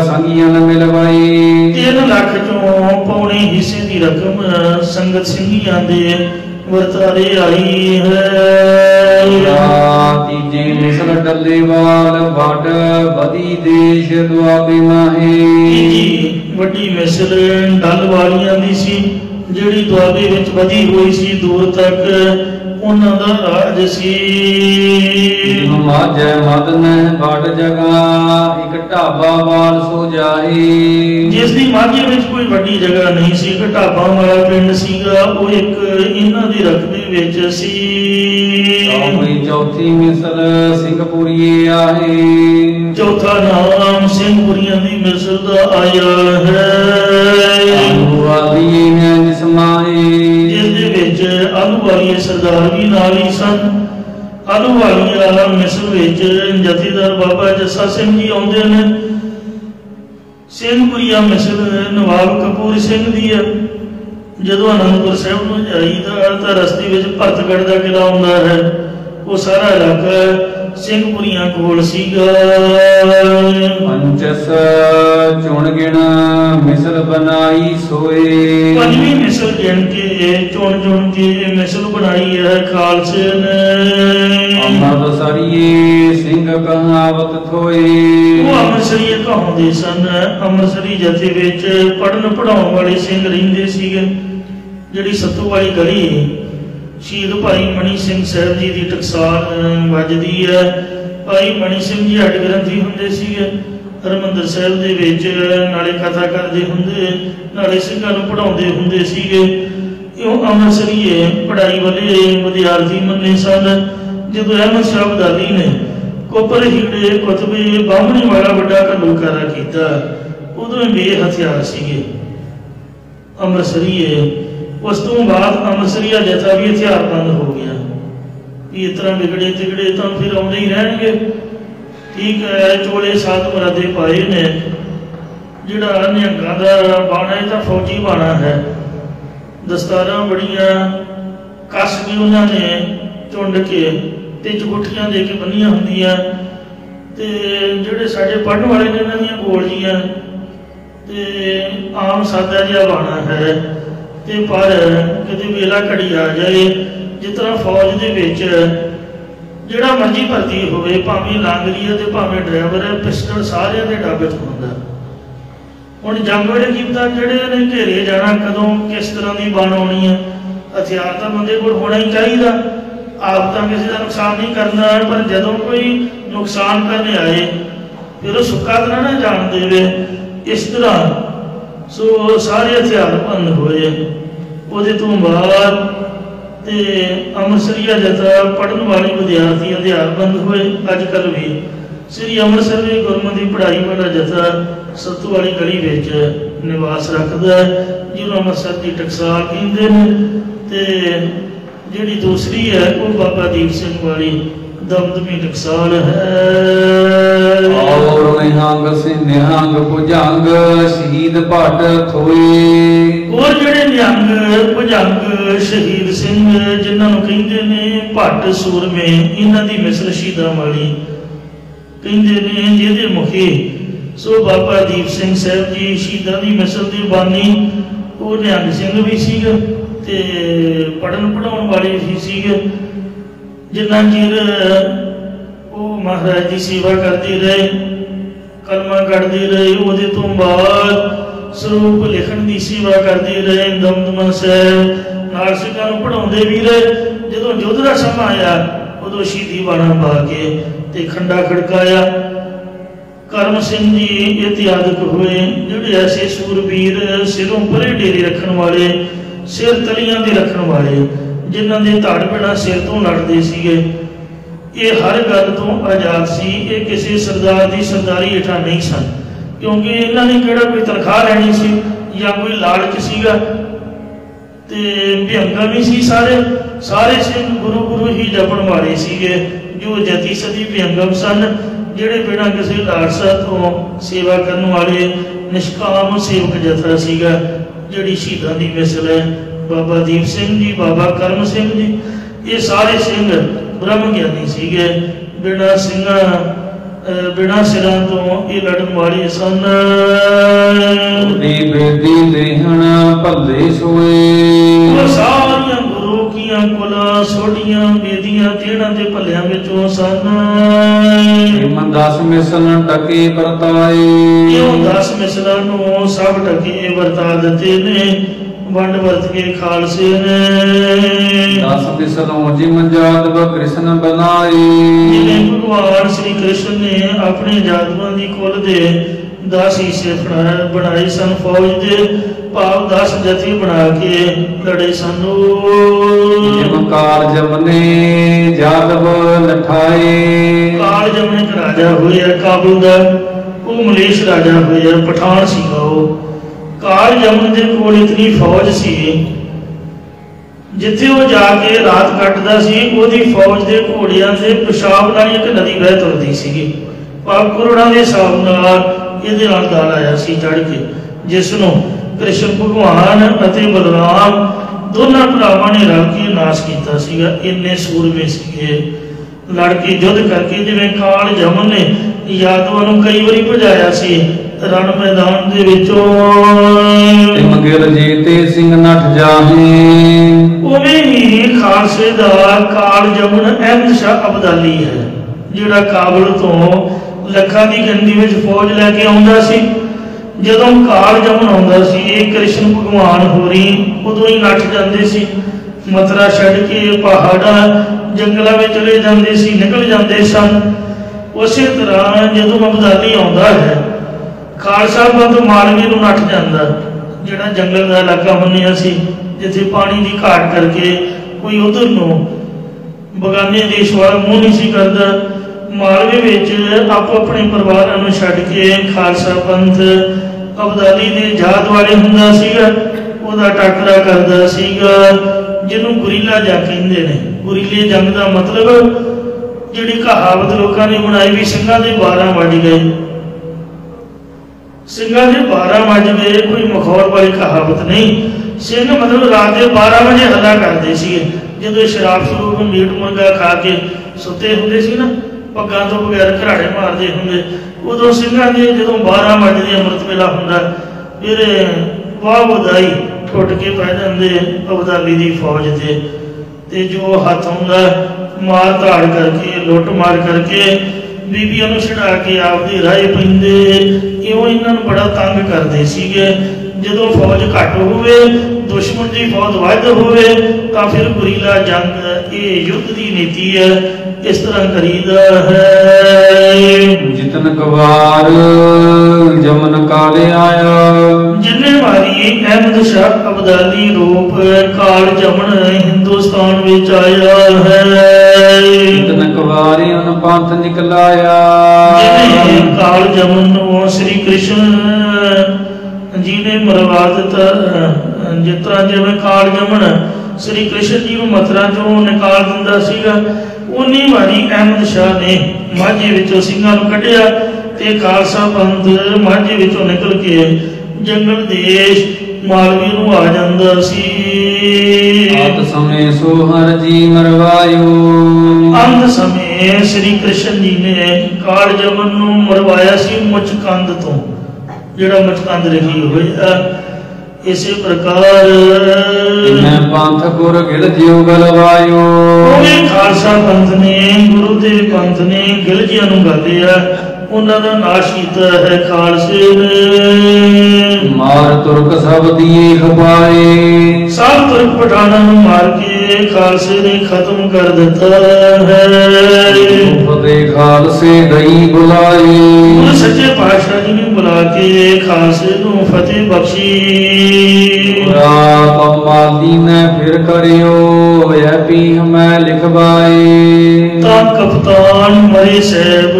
ਸੰਗੀਆਂ ਮਿਲਵਾਈ। 3 ਲੱਖ ਚੋਂ ਪੌਣੇ ਹਿੱਸੇ ਦੀ ਰਕਮ ਸੰਗਤ ਸਿੰਘੀਆਂ ਦੇ ਵਰਤਾਰੇ ਆਈ ਹੈ। ਤੀਜੇ ਮਿਸਲ ਡੱਲੇਵਾਲ ਵੱਡ ਬਦੀ ਦੇਸ਼ ਦੁਆਬੇ ਮਾਹੇ। ਤੀਜੀ ਵੱਡੀ ਮਿਸਲ ਡੱਲ ਵਾਲੀਆਂ ਦੀ ਸੀ ਜਿਹੜੀ ਦੁਆਬੇ ਵਿੱਚ ਵਧੀ ਹੋਈ ਸੀ ਦੂਰ ਤੱਕ ਉਹਨਾਂ ਦਾ ਰਾਜ ਸੀ। ਮਾਝੈ ਮਦਨ ਬੜ ਜਗਾ ਇੱਕ ਢਾਬਾ ਵਾਲ ਸੋ ਜਾਏ। ਜਿਸ ਦੀ ਮਾਝੇ ਵਿੱਚ ਕੋਈ ਵੱਡੀ ਜਗ੍ਹਾ ਨਹੀਂ ਸੀ, ਇੱਕ ਢਾਬਾ ਵਾਲਾ ਪਿੰਡ ਸੀਗਾ, ਉਹ ਇੱਕ ਇਹਨਾਂ ਦੀ ਰਕਬੇ ਵਿੱਚ ਸੀ। ਚੌਥੀ ਮਿਸਲ ਸਿੰਘਪੁਰੀਏ ਆਏ। ਚੌਥਾ ਨਾਮ ਸਿੰਘਪੁਰੀਆਂ ਦੀ ਮਿਸਲ ਦਾ ਆਇਆ ਹੈ। ਵਾਲੀ ਹੈ ਜਿਸ ਮਾਏ, ਜਿਸ ਦੇ ਵਿੱਚ ਆਲੂ ਵਾਲੀਏ ਸਰਦਾਰ ਵੀ ਨਾਲ ਹੀ ਸਨ। ਆਲੂ ਵਾਲੀਆ ਮਿਸਲ ਵਿੱਚ ਜਥੇਦਾਰ ਬਾਬਾ ਜੱਸਾ ਸਿੰਘ ਜੀ ਆਉਂਦੇ ਨੇ। ਸਿੰਘਪੁਰੀਆ ਮਿਸਲ ਨਵਾਬ ਕਪੂਰ ਸਿੰਘ ਦੀ ਹੈ। ਜਦੋਂ ਅਨੰਦਪੁਰ ਸਾਹਿਬ ਨੂੰ ਜਾਈਦਾ ਤਾਂ ਰਸਤੇ ਵਿੱਚ ਭਰਤਗੜ੍ਹ ਦਾ ਕਿਲ੍ਹਾ ਆਉਂਦਾ ਹੈ। ਉਹ ਸਾਰਾ ਇਲਾਕਾ ਸਿੰਘਪੁਰੀਆਂ ਕੋਲ ਸੀਗਾ। ਪੰਚਸ ਚੁਣ ਗਿਣ ਮਿਸਲ ਬਣਾਈ ਸੋਏ। ਪੰਜਵੀਂ ਮਿਸਲ ਗਿਣ ਕੇ ਚੁਣ ਕੇ ਮਿਸਲ ਬਣਾਈ ਹੈ ਖਾਲਸੇ ਨੇ। ਅੰਮ੍ਰਿਤਸਰੀਏ ਸਿੰਘ ਕਹਾਵਤ ਥੋਏ। ਉਹ ਅੰਮ੍ਰਿਤਸਰੀਏ ਕਹਾਉਂਦੇ ਸਨ। ਅੰਮ੍ਰਿਤਸਰੀ ਜਥੇ ਵਿੱਚ ਪੜ੍ਹਨ ਪੜ੍ਹਾਉਣ ਵਾਲੇ ਸਿੰਘ ਰਹਿੰਦੇ ਸੀਗੇ। ਜਿਹੜੀ ਸੱਤੂ ਵਾਲੀ ਗਲੀ ਸ਼ਹੀਦ ਭਾਈ ਮਣੀ ਸਿੰਘ ਸਾਹਿਬ ਜੀ ਦੀ ਟਕਸਾਲ ਵੱਜਦੀ ਹੈ। ਭਾਈ ਮਣੀ ਸਿੰਘ ਜੀ ਹੱਡ ਗ੍ਰੰਥੀ ਹੁੰਦੇ ਸੀਗੇ। ਹਰਿਮੰਦਰ ਸਾਹਿਬ ਦੇ ਵਿੱਚ ਨਾਲੇ ਕਥਾ ਕਰਦੇ ਹੁੰਦੇ, ਨਾਲੇ ਸਿੰਘਾਂ ਨੂੰ ਪੜ੍ਹਾਉਂਦੇ ਹੁੰਦੇ ਸੀਗੇ। ਉਹ ਅੰਮ੍ਰਿਤਸਰੀਏ ਪੜ੍ਹਾਈ ਵਾਲੇ ਵਿਦਿਆਰਥੀ ਮੰਨੇ ਸਨ। ਜਦੋਂ ਅਹਿਮਦ ਸ਼ਾਹ ਅਬਦਾਲੀ ਨੇ ਕੋਪਰ ਹੀੜੇ ਕੁਤਬੇ ਬਾਹਮਣੀ ਵਾਲਾ ਵੱਡਾ ਘੱਲੂਕਾਰਾ ਕੀਤਾ, ਉਦੋਂ ਹੀ ਬੇਹਥਿਆਰ ਸੀਗੇ ਅੰਮ੍ਰਿਤਸਰੀਏ। ਉਸ ਤੋਂ ਬਾਅਦ ਅੰਮ੍ਰਿਤਸਰੀਆ ਜਥਾ ਵੀ ਹਥਿਆਰਬੰਦ ਹੋ ਗਿਆ ਵੀ ਇਸ ਤਰ੍ਹਾਂ ਵਿਗੜੇ ਤਿਗੜੇ ਤਾਂ ਫਿਰ ਆਉਂਦੇ ਹੀ ਰਹਿਣਗੇ। ਠੀਕ ਹੈ, ਚੋਲੇ ਸਾਧ ਮਰਾਦੇ ਪਾਏ ਨੇ। ਜਿਹੜਾ ਨਿਹੰਗਾਂ ਦਾ ਬਾਣਾ ਇਹ ਤਾਂ ਫੌਜੀ ਬਾਣਾ ਹੈ। ਦਸਤਾਰਾਂ ਬੜੀਆਂ ਕੱਸ ਕੇ ਉਹਨਾਂ ਨੇ ਚੁੰਡ ਕੇ ਤੇ ਚੁਗੁੱਠੀਆਂ ਦੇ ਕੇ ਬੰਨੀਆਂ ਹੁੰਦੀਆਂ। ਤੇ ਜਿਹੜੇ ਸਾਡੇ ਪੜ੍ਹਨ ਵਾਲੇ ਨੇ ਇਹਨਾਂ ਦੀਆਂ ਗੋਲੀਆਂ ਤੇ ਆਮ ਸਾਦਾ ਜਿਹਾ ਬਾਣਾ ਹੈ। ਤੇ ਪਰ ਕਿਤੇ ਵੇਲਾ ਘੜੀ ਆ ਜਾਏ, ਜਿਸ ਤਰ੍ਹਾਂ ਫੌਜ ਦੇ ਵਿੱਚ ਜਿਹੜਾ ਮਰਜ਼ੀ ਭਰਤੀ ਹੋਵੇ, ਭਾਵੇਂ ਲਾਂਗਰੀ ਹੈ ਤੇ ਭਾਵੇਂ ਡਰਾਈਵਰ ਹੈ, ਪਿਸਟਲ ਸਾਰਿਆਂ ਦੇ ਡੱਬੇ 'ਚ ਹੁੰਦਾ। ਹੁਣ ਜੰਗ ਵੇਲੇ ਕੀ ਪਤਾ ਜਿਹੜੇ ਨੇ ਘੇਰੇ ਜਾਣਾ ਕਦੋਂ ਕਿਸ ਤਰ੍ਹਾਂ ਦੀ ਬਣ ਆਉਣੀ ਹੈ। ਹਥਿਆਰ ਤਾਂ ਬੰਦੇ ਕੋਲ ਹੋਣਾ ਹੀ ਚਾਹੀਦਾ। ਆਪ ਤਾਂ ਕਿਸੇ ਦਾ ਨੁਕਸਾਨ ਨਹੀਂ ਕਰਨਾ, ਪਰ ਜਦੋਂ ਕੋਈ ਨੁਕਸਾਨ ਕਰਨ ਆਏ ਫਿਰ ਉਹ ਸੁੱਕਾ ਤਰ੍ਹਾਂ ਨਾ ਜਾਣ ਦੇਵੇ। ਇਸ ਤਰ੍ਹਾਂ ਸੋ ਸਾਰੇ ਹਥਿਆਰ ਬੰਦ ਹੋਏ। ਉਹਦੇ ਤੋਂ ਬਾਅਦ ਤੇ ਅੰਮ੍ਰਿਤਸਰੀਆ ਜਥਾ ਪੜ੍ਹਨ ਵਾਲੇ ਵਿਦਿਆਰਥੀ ਹਥਿਆਰਬੰਦ ਹੋਏ। ਅੱਜ ਕੱਲ੍ਹ ਵੀ ਸ੍ਰੀ ਅੰਮ੍ਰਿਤਸਰ ਦੇ ਗੁਰਮਤਿ ਦੀ ਪੜ੍ਹਾਈ ਵਾਲਾ ਜਥਾ ਸੱਤੂ ਵਾਲੀ ਗਲੀ ਵਿੱਚ ਨਿਵਾਸ ਰੱਖਦਾ ਹੈ, ਜਿਹਨੂੰ ਅੰਮ੍ਰਿਤਸਰ ਦੀ ਟਕਸਾਲ ਕਹਿੰਦੇ ਨੇ। ਤੇ ਜਿਹੜੀ ਦੂਸਰੀ ਹੈ ਉਹ ਬਾਬਾ ਦੀਪ ਸਿੰਘ ਵਾਲੀ ਦਮਦਮੀ ਟਕਸਾਲ ਹੈ। ਔਰ ਨਿਹੰਗ ਸਿੰਘ ਨਿਹੰਗ ਭੁਜੰਗ ਸ਼ਹੀਦ ਭੱਟ ਥੋਏ। ਹੋਰ ਜਿਹੜੇ ਨਿਹੰਗ ਭੁਜੰਗ ਸ਼ਹੀਦ ਸਿੰਘ ਜਿਨ੍ਹਾਂ ਨੂੰ ਕਹਿੰਦੇ ਨੇ ਭੱਟ ਸੂਰਮੇ, ਇਹਨਾਂ ਦੀ ਮਿਸਲ ਸ਼ਹੀਦਾਂ ਵਾਲੀ ਕਹਿੰਦੇ ਨੇ, ਜਿਹਦੇ ਮੁਖੀ ਸੋ ਬਾਬਾ ਦੀਪ ਸਿੰਘ ਸਾਹਿਬ ਜੀ ਸ਼ਹੀਦਾਂ ਦੀ ਮਿਸਲ ਦੀ ਬਾਨੀ। ਉਹ ਨਿਹੰਗ ਸਿੰਘ ਵੀ ਸੀਗਾ ਤੇ ਪੜ੍ਹਨ ਪੜ੍ਹਾਉਣ ਵਾਲੇ ਵੀ ਸੀਗੇ। ਜਿੰਨਾ ਚਿਰ ਉਹ ਮਹਾਰਾਜ ਦੀ ਸੇਵਾ ਕਰਦੇ ਰਹੇ, ਕਲਮਾਂ ਕੱਢਦੇ ਰਹੇ, ਉਹਦੇ ਤੋਂ ਬਾਅਦ ਸਰੂਪ ਲਿਖਣ ਦੀ ਸੇਵਾ ਕਰਦੇ ਰਹੇ। ਦਮਦਮਾ ਸਾਹਿਬ ਨਾਲ ਸਿੰਘਾਂ ਨੂੰ ਪੜ੍ਹਾਉਂਦੇ ਵੀ ਰਹੇ। ਜਦੋਂ ਯੁੱਧ ਦਾ ਸਮਾਂ ਆਇਆ ਉਦੋਂ ਸ਼ਹੀਦੀ ਬਾਣਾ ਪਾ ਕੇ ਤੇ ਖੰਡਾ ਖੜਕਾਇਆ। ਕਰਮ ਸਿੰਘ ਜੀ ਇਤਿਆਦਿਕ ਹੋਏ, ਜਿਹੜੇ ਐਸੇ ਸੂਰਬੀਰ ਸਿਰੋਂ ਪਰੇ ਡੇਰੇ ਰੱਖਣ ਵਾਲੇ, ਸਿਰ ਤਲੀਆਂ ਦੇ ਰੱਖਣ ਵਾਲੇ, ਜਿਨ੍ਹਾਂ ਦੇ ਧੜ ਬਿਨਾਂ ਸਿਰ ਤੋਂ ਲੜਦੇ ਸੀਗੇ। ਇਹ ਹਰ ਗੱਲ ਤੋਂ ਆਜ਼ਾਦ ਸੀ। ਇਹ ਕਿਸੇ ਸਰਦਾਰ ਦੀ ਸਰਦਾਰੀ ਹੇਠਾਂ ਨਹੀਂ ਸਨ, ਕਿਉਂਕਿ ਇਹਨਾਂ ਨੇ ਕਿਹੜਾ ਕੋਈ ਤਨਖਾਹ ਲੈਣੀ ਸੀ ਜਾਂ ਕੋਈ ਲਾਲਚ ਸੀਗਾ। ਤੇ ਵਿਅੰਗਾ ਵੀ ਸੀ। ਸਾਰੇ ਸਿੰਘ ਗੁਰੂ ਗੁਰੂ ਹੀ ਜਪਣ ਵਾਲੇ ਸੀਗੇ, ਜੋ ਜਤੀ ਸਦੀ ਵਿਅੰਗਮ ਸਨ, ਜਿਹੜੇ ਬਿਨਾਂ ਕਿਸੇ ਲਾਲਸਾ ਤੋਂ ਸੇਵਾ ਕਰਨ ਵਾਲੇ ਨਿਸ਼ਕਾਮ ਸੇਵਕ ਜਥਾ ਸੀਗਾ। ਜਿਹੜੀ ਸ਼ਹੀਦਾਂ ਦੀ ਮਿਸਲ ਹੈ ਬਾਬਾ ਦੀਪ ਸਿੰਘ ਜੀ, ਬਾਬਾ ਕਰਮ ਸਿੰਘ ਜੀ, ਇਹ ਸਾਰੇ ਸਿੰਘ ਬ੍ਰਹਮ ਗਿਆਨੀ ਸੀਗੇ। ਬਿਨਾਂ ਸਿਰਾਂ ਤੋਂ ਇਹ ਲੜਨ ਵਾਲੇ ਸਨ। ਬੇਦੀ ਲੇਹਣ ਭੱਲੇ ਸੋਏ। ਉਹ ਸਾਰੀਆਂ ਗੁਰੂ ਕੀਆਂ ਕੁਲਾਂ ਸੋਢੀਆਂ ਬੇਦੀਆਂ ਤੇੜਾਂ ਦੇ ਭੱਲਿਆਂ ਵਿੱਚੋਂ ਸਨ। 10 ਮਿਸਲ ਟਕੇ ਵਰਤਾਏ। ਇਹ 10 ਮਿਸਲਾਂ ਨੂੰ ਸਭ ਟਕੇ ਵਰਤਾ ਦਿੱਤੇ ਨੇ। वंड वरत के खालसे ने। दस बिसलों जिम जादव कृष्ण बनाई। जिन्हें भगवान श्री कृष्ण ने अपने जादवों की कुल दे 10 हिस्से बनाए सन। फौज दे भाव 10 जथे बना के लड़े सन। जिम काल जमने जादव लठाए। काल जमने का राजा होया काबुल दा, वो मलेश राजा होया, पठान सीगा वो। काल जमन दे कोल इतनी फौज सी, जिथे वो जाके रात कटदा सी, ओदी फौज दे घोड़ियां दे पेशाब नाल एक नदी बह तुरदी सीगी। पर करोड़ां दे हिसाब नाल इहदे नाल दल आया सी चढ़ के, जिसनों कृष्ण भगवान अते बलराम दोनों भरावां ने रल के नाश कीता सीगा। इन्ने सूरमे सीगे, लड़ के युद्ध करके। जिवें काल जमन ने यादवां नूं कई वारी भजाया सी रण मैदान दे विचों, तिमगिल जीते सिंह नठ जाहे। उवें ही खालसे दा काल जमन अहमद शाह अब्दाली है, जिहड़ा काबुल तो ਲੱਖਾਂ ਦੀ ਗਿਣਤੀ ਵਿੱਚ ਫੌਜ ਲੈ ਕੇ ਆਉਂਦਾ ਸੀ। ਜਦੋਂ ਕਾਲ ਜਮਨ ਆਉਂਦਾ ਸੀ, ਇਹ ਕ੍ਰਿਸ਼ਨ ਭਗਵਾਨ ਹੋਰੀ ਉਦੋਂ ਹੀ ਨੱਠ ਜਾਂਦੇ ਸੀ। ਮਥੁਰਾ ਛੱਡ ਕੇ ਪਹਾੜਾਂ ਜੰਗਲਾਂ ਵਿੱਚ ਚਲੇ ਜਾਂਦੇ ਸੀ, ਨਿਕਲ ਜਾਂਦੇ ਸਨ। ਉਸੇ ਤਰ੍ਹਾਂ ਜਦੋਂ ਅਬਦਾਲੀ ਆਉਂਦਾ ਹੈ, ਖਾਲਸਾ ਬੰਦ ਮਾਲਵੇ ਨੂੰ ਨੱਠ ਜਾਂਦਾ, ਜਿਹੜਾ ਜੰਗਲ ਦਾ ਇਲਾਕਾ ਮੰਨਿਆ ਸੀ, ਜਿੱਥੇ ਪਾਣੀ ਦੀ ਘਾਟ ਕਰਕੇ ਕੋਈ ਉਧਰ ਨੂੰ ਬਗਾਨੇ ਦੇਸ਼ ਵਾਲਾ ਮੂੰਹ ਨਹੀਂ ਸੀ ਕਰਦਾ। मालवे में आपो अपने परिवार छड़ के खालसा पंथ अबदाली के जात वाले हुंदा सीगा, ओदा टाकरा करदा सीगा, जिन्हों गुरीला जंग कहंदे ने। गुरीले जंग का मतलब जिहड़ी कहावत लोगों ने बनाई भी सिंघां दे 12 वज गए, सिंघां दे 12 वज गए, कोई मखौल वाली कहावत नहीं। सिंह मतलब रात के 12 बजे हल्ला करते सीगे, जदों शराब शरूब मीट मुर्गा खा के सुते हुंदे सी ना, पग्गां तो बगैर घराड़े मारते होंगे, उदों सिंघां दे जदों 12 वजदे अमृत वेला हुंदा, फिर वाह वधाई टुट के पै जांदे अबदाली दी फौज ते जो हथ आउंदा मार धाड़ करके लुट मार करके बीबियां नूं छड़ा के आपदे राह पैंदे। इउं इन्हां नूं बड़ा तंग करदे सीगे। जदों फौज घट होवे, दुश्मन की फौज वध होवे, तां फिर गुरीला जंग ये युद्ध की नीति है, इस तरह करीदा है। जितन कवार जमन काले आया। जिन्ने मारी अहमद शाह अब्दाली रूप काल जमन हिंदुस्तान विच आया है। जितन कवारी उन पंथ निकलाया। जिन्ने काल जमन नूं श्री कृष्ण जी ने मरवा दिता। जिस तरह जिवें काल जमन श्री कृष्ण जी को मथुरा चों निकाल दिंदा सीगा, उन्नी वारी अहमद शाह ने माझे विचों सिंघां नूं कढिया ते खालसा पंथ माझे विचों निकल के जंगल देश मालवे नूं आ जांदा सी। आत समय सो हर जी मरवायो। अंत समय श्री कृष्ण जी ने काल जमन नूं मरवाया सी मुचकंद तो, जिहड़ा मुचकंद रखी होया। इसी प्रकार मैं पंथ गुर गिल जियो गलवायो। खालसा पंथ ने गुरु देव पंथ ने गिल जिया नूं गलिया, उन्हां दा नाश कीता है खालसे ने। मार तुर्क सब दिए खपाए। सब तुर्क पठाना नूं मार के खालसे ने खत्म कर दिता है। फतेह खालसे गई बुलाई। सच्चे पातशाह जी ने बुला के खालसे नूं फतेह बख्शी। माली ने फिर करियो यह भी मैं लिखवाए। तां कप्तान मरे साहब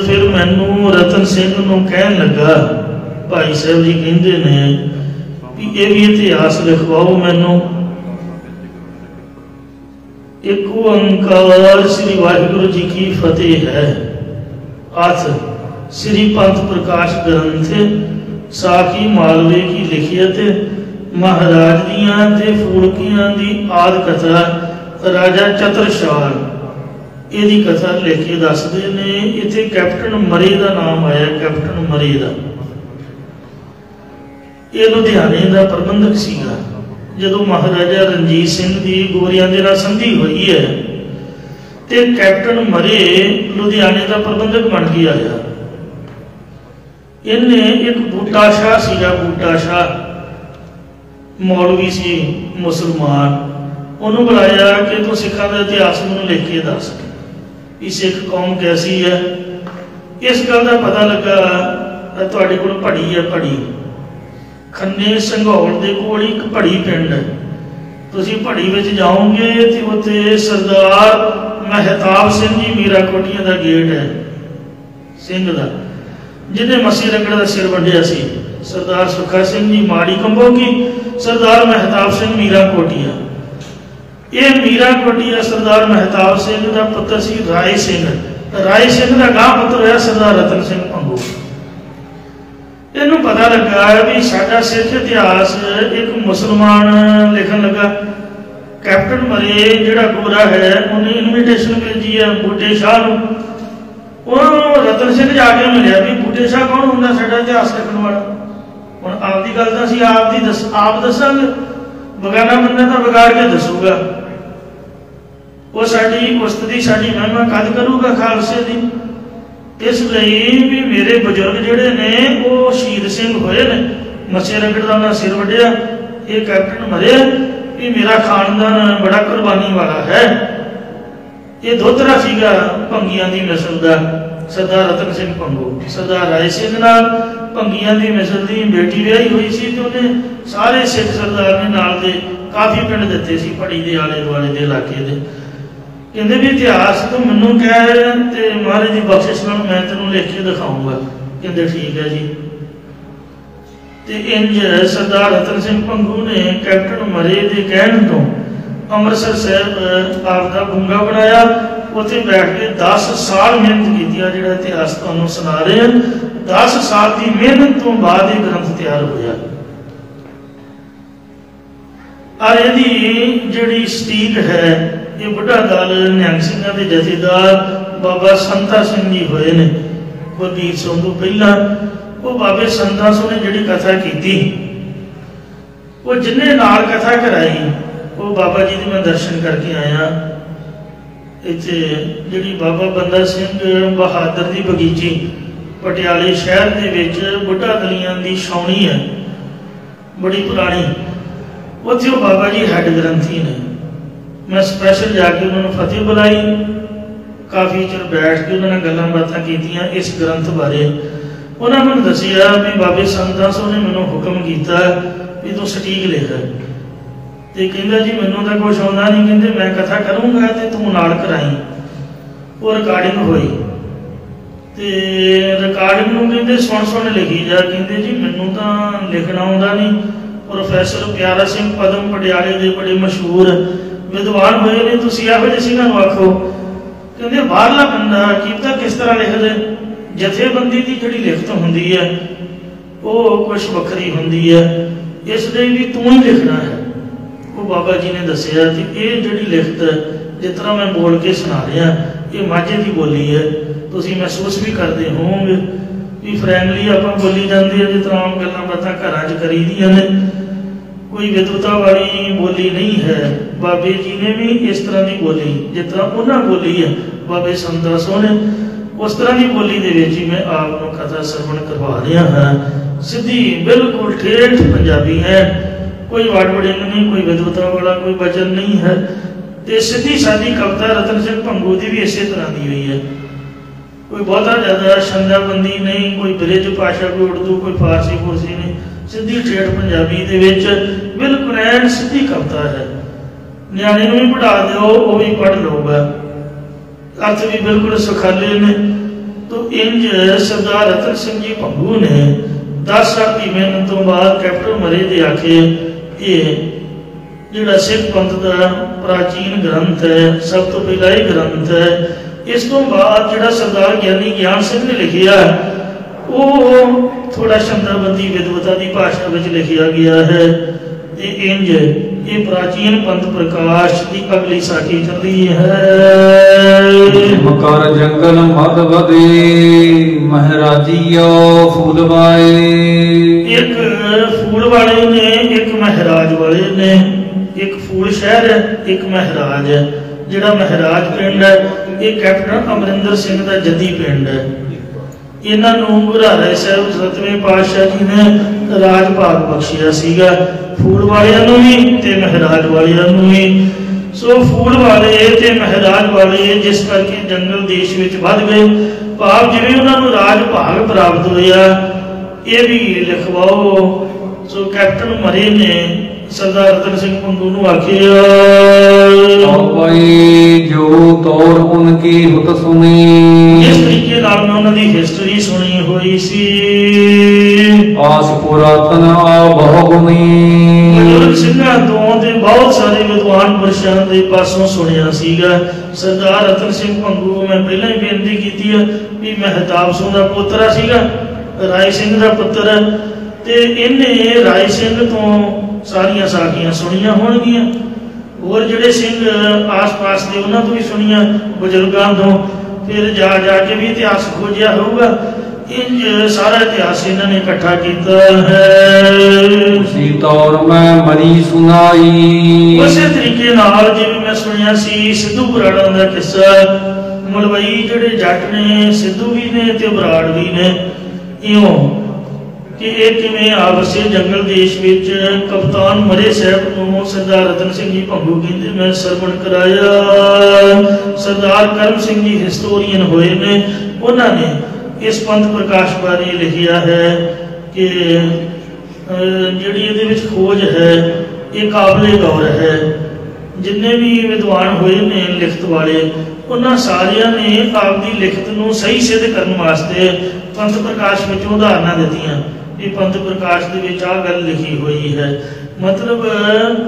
फिर मैनू रतन सिंह नूं कहन लगा, भाई साहब जी कहंदे ने भी ये भी इतिहास लिखवाओ मैनू। एक ओंकार श्री वाहिगुरु जी की फतेह है। अथ श्री पंथ प्रकाश ग्रंथ साखी मालवे की लिखियत महाराज दियां ते फूलकियां दी आद कथा राजा चतरशाल ਇਹਦੀ कथा लिख के दसदे ने। इत्थे कैप्टन मरे का नाम आया, कैप्टन मरे का। ये लुधियाने का प्रबंधक सीगा। जदों महाराजा रणजीत सिंह की गोरियां दे नाल संधि हुई है ते कैप्टन मरे लुधियाने का प्रबंधक बन के आया। इन्हें एक बूटा शाह सीगा, बूटा शाह मौलवी सी मुसलमान, उन्होंने बुलाया कि तू सिखा का इतिहास मैनूं लिख के दस भी सिख कौम कैसी है। इस गल का पता लगा तुहाडे कोल भड़ी है, भड़ी खन्ने संघौल दे कोल एक भड़ी पिंड है। तुसीं भड़ी विच जाओगे तो उत्थे सरदार महताब सिंह जी मीरा कोटिया का गेट है सिंह का, जिन्हें मसी रंगड़ का सिर वड्ढिया सी। सरदार सुखा सिंह जी माड़ी कंबोगी, सरदार महताब सिंह मीरा कोटिया। ये मीरा कोटिया सरदार महताब सिंह का पुत्र सी राय सिंह। राय सिंह का गांह पुत्र होया सरदार रतन सिंह भंगू। इनू पता लगा भी साडा सिख इतिहास एक मुसलमान लिखन लगा। कैप्टन मरे जिहड़ा गोरा है उन्हें इनविटेशन भेजी है बूटे शाह नूं। रतन सिंह जाके मिलिया भी बूटे शाह कौन होंदा साडा इतिहास लिखण वाला। हुण आपदी गल तां असीं आप दसांगे, बगाना बंदा तां बिगाड़ के दसूगा। वो साडी उस्ती साडी महिमा कद करूगा खालसे दी। इसलिए भी मेरे बजुर्ग जिहड़े ने वो शहीद सिंह होए ने, मसे रंगड़ का उन्हें सिर वड्ढिया, ये कैप्टन मरे भी मेरा खानदान बड़ा कुर्बानी वाला है। ये दोतरा सीगा भंगियां दी नस्ल का सरदार रतन सिंह भंगू। सरदार राय सिंह नाल भंगियां दी नस्ल की बेटी विआही हुई सी ते उन्हें सारे सिख सरदार ने नाल दे काफ़ी पिंड दिते सी भड़ी दे आले दुआले दे इलाके दे। कहते भी इतिहास तो मैनू कह ते महाराज की बख्शिश नाल मैं तेनों लिख के दिखाऊंगा। कहते ठीक है जी। ते इंज सरदार रतन सिंह भंगू ने कैप्टन मरे के कहण तो अमृतसर साहब आपका बूंगा बनाया। उत्थे बैठ के 10 साल मेहनत की, जो इतिहास तुहानूं सुना रहे हैं। 10 साल की मेहनत तो बाद ये ग्रंथ तैयार होया। और यदि जिहड़ी स्टीक है ये बुढ़ा दल निहंग सिंह के जथेदार बाबा संता सिंह जी होए ने। गुरदीप सिंह तो पहला वो बाबे संता सिंह ने जिहड़ी कथा की, वो जिन्हें नाल कथा कराई वो बाबा जी के मैं दर्शन करके आया। इत्थे जिहड़ी बाबा बंदा सिंह बहादुर की बगीची पटियाले शहर के विच बुढ़ा दलियां की छावनी है बड़ी पुरानी, उत्थे वो बाबा जी हैड ग्रंथी ने। मैं स्पैशल जाके उन्होंने फतेह बुलाई, काफ़ी चिर बैठ के उन्होंने गल्लां बातां कीतियां इस ग्रंथ बारे। उन्होंने मैनूं दसिया भी बाबे संता सिंह ने मैनूं हुक्म किया भी तू सटीक लिख। तो कहंदा जी मैनूं तां कुछ आउंदा नहीं, कहंदे मैं कथा करूँगा तो तू नाल कराई। वो रिकॉर्डिंग हुई तो रिकॉर्डिंग नूं कहंदे सुन लिखी जा। कहंदे जी मैनूं तां लिखना आउंदा नहीं। प्रोफैसर प्यारा सिंह पदम पटियाले के बड़े मशहूर विद्वान हुए ने, तुसीं इहो जिहे सिंघां नूं आखो। कहंदे बाहरला बंदा की पता किस तरह लिख दे। जथेबंदी की जिहड़ी लिखत हुंदी है वो कुछ वखरी हुंदी है, इसलिए भी तू ही लिखना है। वो बाबा जी ने दसिया कि ये जिहड़ी लिखत है जिस तरह मैं बोल के सुना रहा ये माझे की बोली है। तुसीं महसूस भी करते होवोगे भी फ्रैंकली आपां बोली जाती है जिस तरह आम गल्लां बातां घरां च करी दियां ने, कोई विद्वता वाली बोली नहीं है। बाबे जी ने भी इस तरह की बोली जिस तरह उन्हें बोली है बाबे संता सिंह ने, उस तरह की बोली दे विच ही मैं आपको कथा श्रवण करवा रहा हाँ। सीधी बिल्कुल ठेठ पंजाबी है, कोई वाड़वड़िंग नहीं, कोई विद्वता वाला कोई वचन नहीं है। तो सीधी सादी कविता रतन सिंह भंगू की भी इस तरह की हुई है। कोई बहुता ज़्यादा छंदाबंदी नहीं, कोई ब्रिज भाषा, कोई उर्दू, कोई फारसी फुरसी नहीं, सीधी ठेठ पंजाबी दे विच बिल्कुल ऐन सीधी कविता है। न्याणे नूं भी पढ़ा दो वो भी पढ़ लूगा, अर्थ भी बिल्कुल सुखाले ने। तो इंज सरदार रतन सिंह जी भंगू ने 10 साल की मेहनत तो बाद कैप्टन मरे दे आखे ये जिहड़ा सिख पंथ का प्राचीन ग्रंथ है, सब तो पहला ये ग्रंथ है। इस तो बाद जिहड़ा सरदार ज्ञानी ज्ञान सिंह ने लिखिया वो थोड़ा छंदाबंदी विद्वता की भाषा में लिखिया गया है। इंज ये प्राचीन पंथ प्रकाश की अगली साखी चल रही है। मकर जंगल मधवदे महराजियो फूलवाए। एक फूल वाले ने, एक महराज वाले ने। एक फूल शहर है, एक महराज है। जिहड़ा महराज पिंड है ये कैप्टन अमरिंदर सिंह का जद्दी पिंड है। इन्हों गुरु हरिराय साहब 7वें पातशाह जी ने राज भाग बख्शिया सीगा फूल वालियां नूं भी ते महराज वालियां नूं भी। सो फूल वाले ते महराज वाले जिस करके जंगल देश विच वध गए भाव जिवें उन्हां नूं राज भाग प्राप्त होया ये भी लिखवाओ। सो कैप्टन मरे ने सरदार रतन सिंह पंगू नूं आखिया जो तौर उनकी हुत सुनी। इस तरीके नाल मैं उन्हां दी हिस्टरी सुनी हुई सी। आस पुरातन आ बहु गुनी। बजुर्ग सिंघां तों ते बहुत सारे विद्वान पुरुषां दे पासों सुनिया सीगा। सरदार रतन सिंह पंगू मैं पहले ही बेनती कीती है भी महताब सिंह दा पोतरा सीगा राय सिंह दा पुत्र ते इन्ने राय सिंह तो सारियां साखियां सुनिया होणगियां और जिहड़े सिंह आस पास दे उन्हां तो भी सुनिया बजुर्गां तो फिर जा के भी इतिहास खोजिया होगा। इंज सारा इतिहास इन्होंने इकट्ठा किया है। उसी तौर में मरी सुनाई। उसी तरीके नाल जिवें मैं सुनिया सी सिद्धू बराड़ा दा किस्सा मलवई जिहड़े जट ने सिद्धू भी ने ते बराड़ भी ने इयों कि एक किवें आपसे जंगल देश विच कप्तान मरे साहब नूं सरदार रतन सिंह जी भंगू कहंदे मैं सरवण कराया। सरदार करम सिंह जी हिस्टोरीयन होए ने उन्होंने इस पंथ प्रकाश बारे लिखिया है कि जिहड़ी इहदे विच खोज है ये काबिले गौर है। जिन्ने भी विद्वान होए ने लिखत वाले उन्हां सारियां ने आपकी लिखत नूं सही सिद्ध करने वास्ते पंथ प्रकाश विच उदाहरणां दित्तियां। ये पंथ प्रकाश दे विच आ गल लिखी हुई है मतलब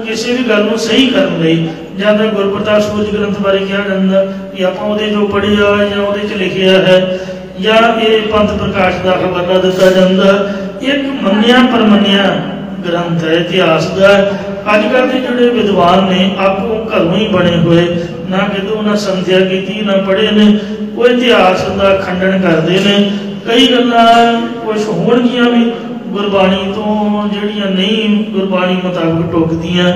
किसी भी गल नूं सही करने लई जां तां गुरप्रताप सूरज ग्रंथ बारे कहा जांदा कि आपां उहदे जो पढ़िया जां उहदे च लिखिया है या ये पंथ प्रकाश का हवाला दिता जाता। एक मन्निया परमन्निया ग्रंथ है इतिहास का। अजकल के जोड़े विद्वान ने आपको घरों ही बने हुए ना कितों ना संध्या की ना पढ़े ने वो इतिहास का खंडन करते हैं। कई गल्लां कुछ होणगियां भी गुरबाणी तो जिहड़ियां नहीं गुरबाणी मुताबिक टोकदियां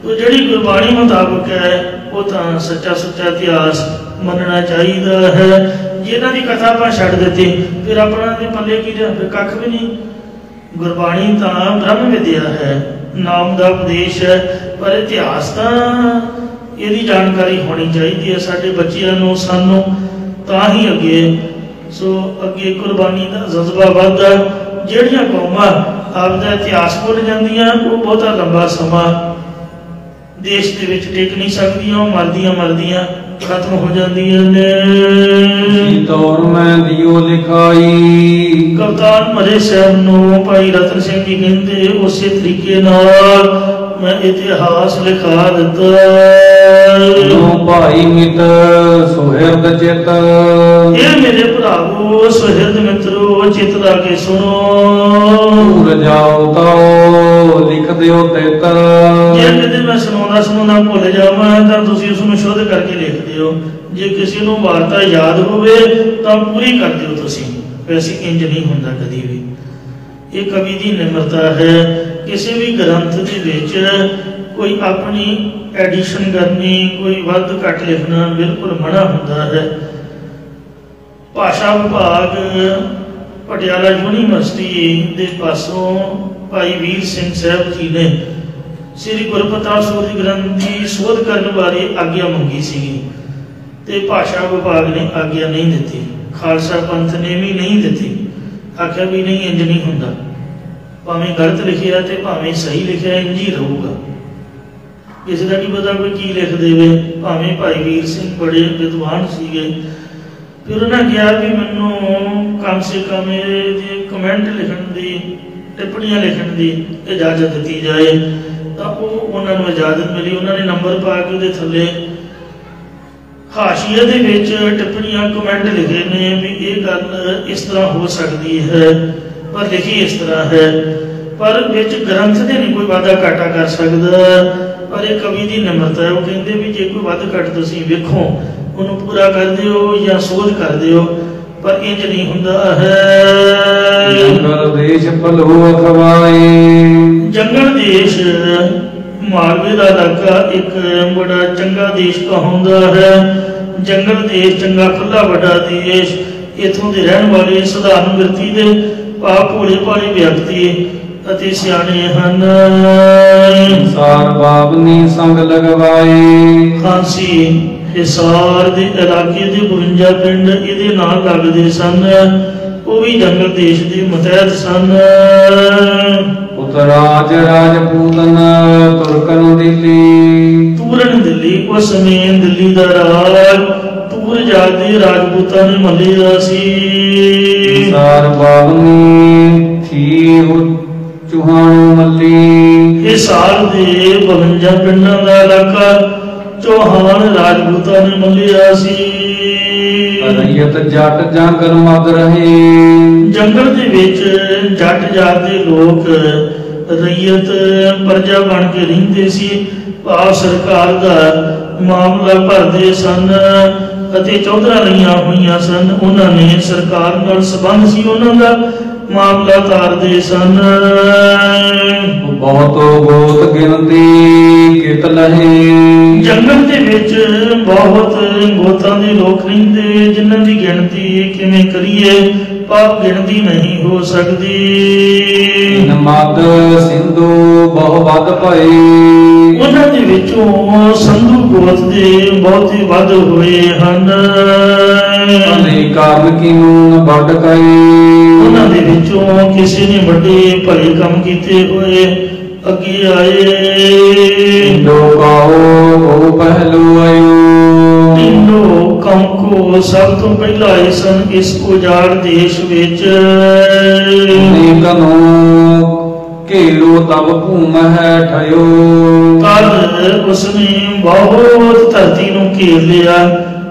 तो जिहड़ी गुरबाणी मुताबिक है वो तो सच्चा सुच्चा इतिहास मनना चाहिए है। जिन्हां दी कथा आपां छड्ड दित्ती फिर अपना दे पल्ले की रह कख भी नहीं। गुरबाणी तो ब्रह्म विद्या है नाम का उपदेश है पर इतिहास तो यदि जानकारी होनी चाहिए है साडे बच्चियां नूं सानूं तां ही अगे। सो अगे कुर्बानी का जज्बा वधदा। जिहड़ियां कौमां आपदा इतिहास भुल जांदियां वो बहुता लंबा समा देश दे विच टिक नहीं सकदियां मरदियां खत्म हो जांदियां ने। तौर में दियो लिखाई। कप्तान मरे साहब नूं भाई रतन सिंह जी कहंदे उसे तरीके नाल मैं इतिहास लिखा दिता। भाई मित सुहृद चित ये मेरे भरावो सुहृद मित्रो चित ला के सुनो। भूल जाओ तो लिख दियो तित। जे किते मैं सुनाउंदा भुल जावां तां तुसीं उसनूं शुद्ध करके लिख दिओ। जे किसी नूं वार्ता याद होवे तां पूरी कर दिओ तुसीं। वैसे इंज नहीं हुंदा कदी भी। ये कवि की निम्रता है। किसी भी ग्रंथ के विच कोई अपनी एडिशन करनी कोई वध घट लिखना बिल्कुल मना होता है। भाषा विभाग पटियाला यूनीवर्सिटी के पासों भाई वीर सिंह साहब जी ने श्री गुरप्रताप सूरज ग्रंथ की शोध करने बारे आग्ञा मंगी सी ते भाषा विभाग ने आग्ञा नहीं दी। खालसा पंथ ने भी नहीं दी। आख्या भी नहीं इंज नहीं होंदा भावें गलत लिखिया तो भावें सही लिखिया इंज ही रहूगा। किसी का नहीं पता कोई की लिख देवे। भावें भाई वीर सिंह बड़े विद्वान सीगे। फिर उन्हें कहा भी मैनू कम से कम कमेंट लिखण की टिप्पणियां लिखण की इजाजत दी जाए तो उन्होंने इजाजत मिली। उन्होंने नंबर पा के उहदे थल्ले हाशिए दे विच टिप्पणियां कमेंट लिखे ने भी ये गल इस तरह हो सकती है पर लिखी इस तरह है पर विच ग्रंथ से नहीं कोई वादा घाटा कर सकता। पर एक कवि की निम्रता है। वो कहते भी जे कोई वध घट तुसीं वेखो उन्होंने पूरा कर दिओ या शोध कर दिओ पर इंज नहीं हुंदा है। जंगल देश पलहो अखवाए। जंगल देश मालवे का इलाका एक बड़ा चंगा देश कहूंदा है। जंगल देश चंगा खुला बड़ा देश। इथों के रहने वाले साधारण व्यक्ति के भाव भोले भाले व्यक्ति ਅਤੇ ਸਿਆਣੇ ਹਨ। ਸਾਰ ਬਾਬਨੀ ਸੰਗ ਲਗਵਾਏ। ਖਾਂਸੀ ਹਿਸਾਰ ਦੇ ਇਲਾਕੇ ਦੇ 52 ਪਿੰਡ ਇਹਦੇ ਨਾਲ ਲੱਗਦੇ ਸਨ। ਉਹ ਵੀ ਜੰਗਲ ਦੇਸ਼ ਦੇ ਮੁਤਹਿਦ ਸਨ। ਉਤਰਾਜ ਰਾਜਪੂਤਨ ਤੁਰਕਨ ਦਿੱਲੀ। ਤੂਰਨ ਦਿੱਲੀ ਉਸ ਸਮੇਂ ਦਿੱਲੀ ਦਾ ਰਾਜ ਤੂਰ ਜਾਤ ਦੇ ਰਾਜਪੂਤਾਂ ਨੇ ਮੱਲਿਆ ਸੀ। ਸਾਰ ਬਾਬਨੀ ਥੀ ਚੁਹਾਣੋ ਮੱਲੀ। ਹਿਸਾਰ ਦੇ 52 ਪਿੰਡਾਂ ਦਾ ਇਲਾਕਾ ਚੌਹਾਨ ਰਾਜਪੂਤਾਂ ਨੇ ਮੱਲਿਆ ਸੀ। ਰਈਅਤ ਜੱਟ ਜੰਗਲ ਮਗ ਰਹੇ। ਜੰਗਲ ਦੇ ਵਿੱਚ ਜੱਟ ਜਾਤ ਦੇ ਲੋਕ ਰਈਅਤ ਪ੍ਰਜਾ ਬਣ ਕੇ ਰਹਿੰਦੇ ਸੀ। ਭਾਵ ਸਰਕਾਰ ਦਾ ਮਾਮਲਾ ਭਰਦੇ ਸਨ ਅਤੇ ਚੌਧਰਾਂ ਲਈਆਂ ਹੋਈਆਂ ਸਨ। ਉਹਨਾਂ ਨੇ ਸਰਕਾਰ ਨਾਲ ਸੰਬੰਧ ਸੀ, ਉਹਨਾਂ ਦਾ ਮਾਮਲਾ ਤਾਰਦੇ ਸਨ। ਬਹੁਤ ਗੋਤ ਗਿਣਤੀ ਕਿਤ ਲਹੇ। ਜੰਗਲ ਦੇ ਵਿੱਚ ਬਹੁਤ ਗੋਤਾਂ ਦੇ ਲੋਕ ਰਹਿੰਦੇ, ਜਿਨ੍ਹਾਂ ਦੀ ਗਿਣਤੀ ਕਿਵੇਂ ਕਰੀਏ, ਪਰ ਗਿਣਤੀ ਨਹੀਂ ਹੋ ਸਕਦੀ। ਮਦ ਸਿੰਧੂ ਬਹੁ ਵੱਧ ਭਏ। ਉਹਨਾਂ ਦੇ ਵਿੱਚੋਂ ਸੰਧੂ ਗੋਤ ਦੇ ਬਹੁਤੇ ਵੱਧ ਹੋਏ ਹਨ। ਭਲੇ ਕਾਰਨ ਕਿਨੂੰ ਵੱਡ ਕਏ। ਉਹਨਾਂ ਦੇ ਵਿੱਚੋਂ ਕਿਸੇ ਨੇ ਵੱਡੇ ਭਲੇ ਕੰਮ ਕੀਤੇ ਹੋਏ ਅੱਗੇ ਆਏ। ਲੋਕਾਓ ਉਹ ਪਹਿਲੂ ਆਇਓ। ਤਿੰਨੋਂ ਕੰਕੋ ਸਭ ਤੋਂ ਪਹਿਲਾਂ ਆਏ ਸਨ ਇਸ ਉਜਾੜ ਦੇਸ਼ ਵਿੱਚ। ਕਨੋ ਘੇਰੋ ਤਬ ਭੂਮ ਹੈ ਠਇਓ। ਤਦ ਉਸਨੇ ਬਹੁਤ ਧਰਤੀ ਨੂੰ ਘੇਰ ਲਿਆ,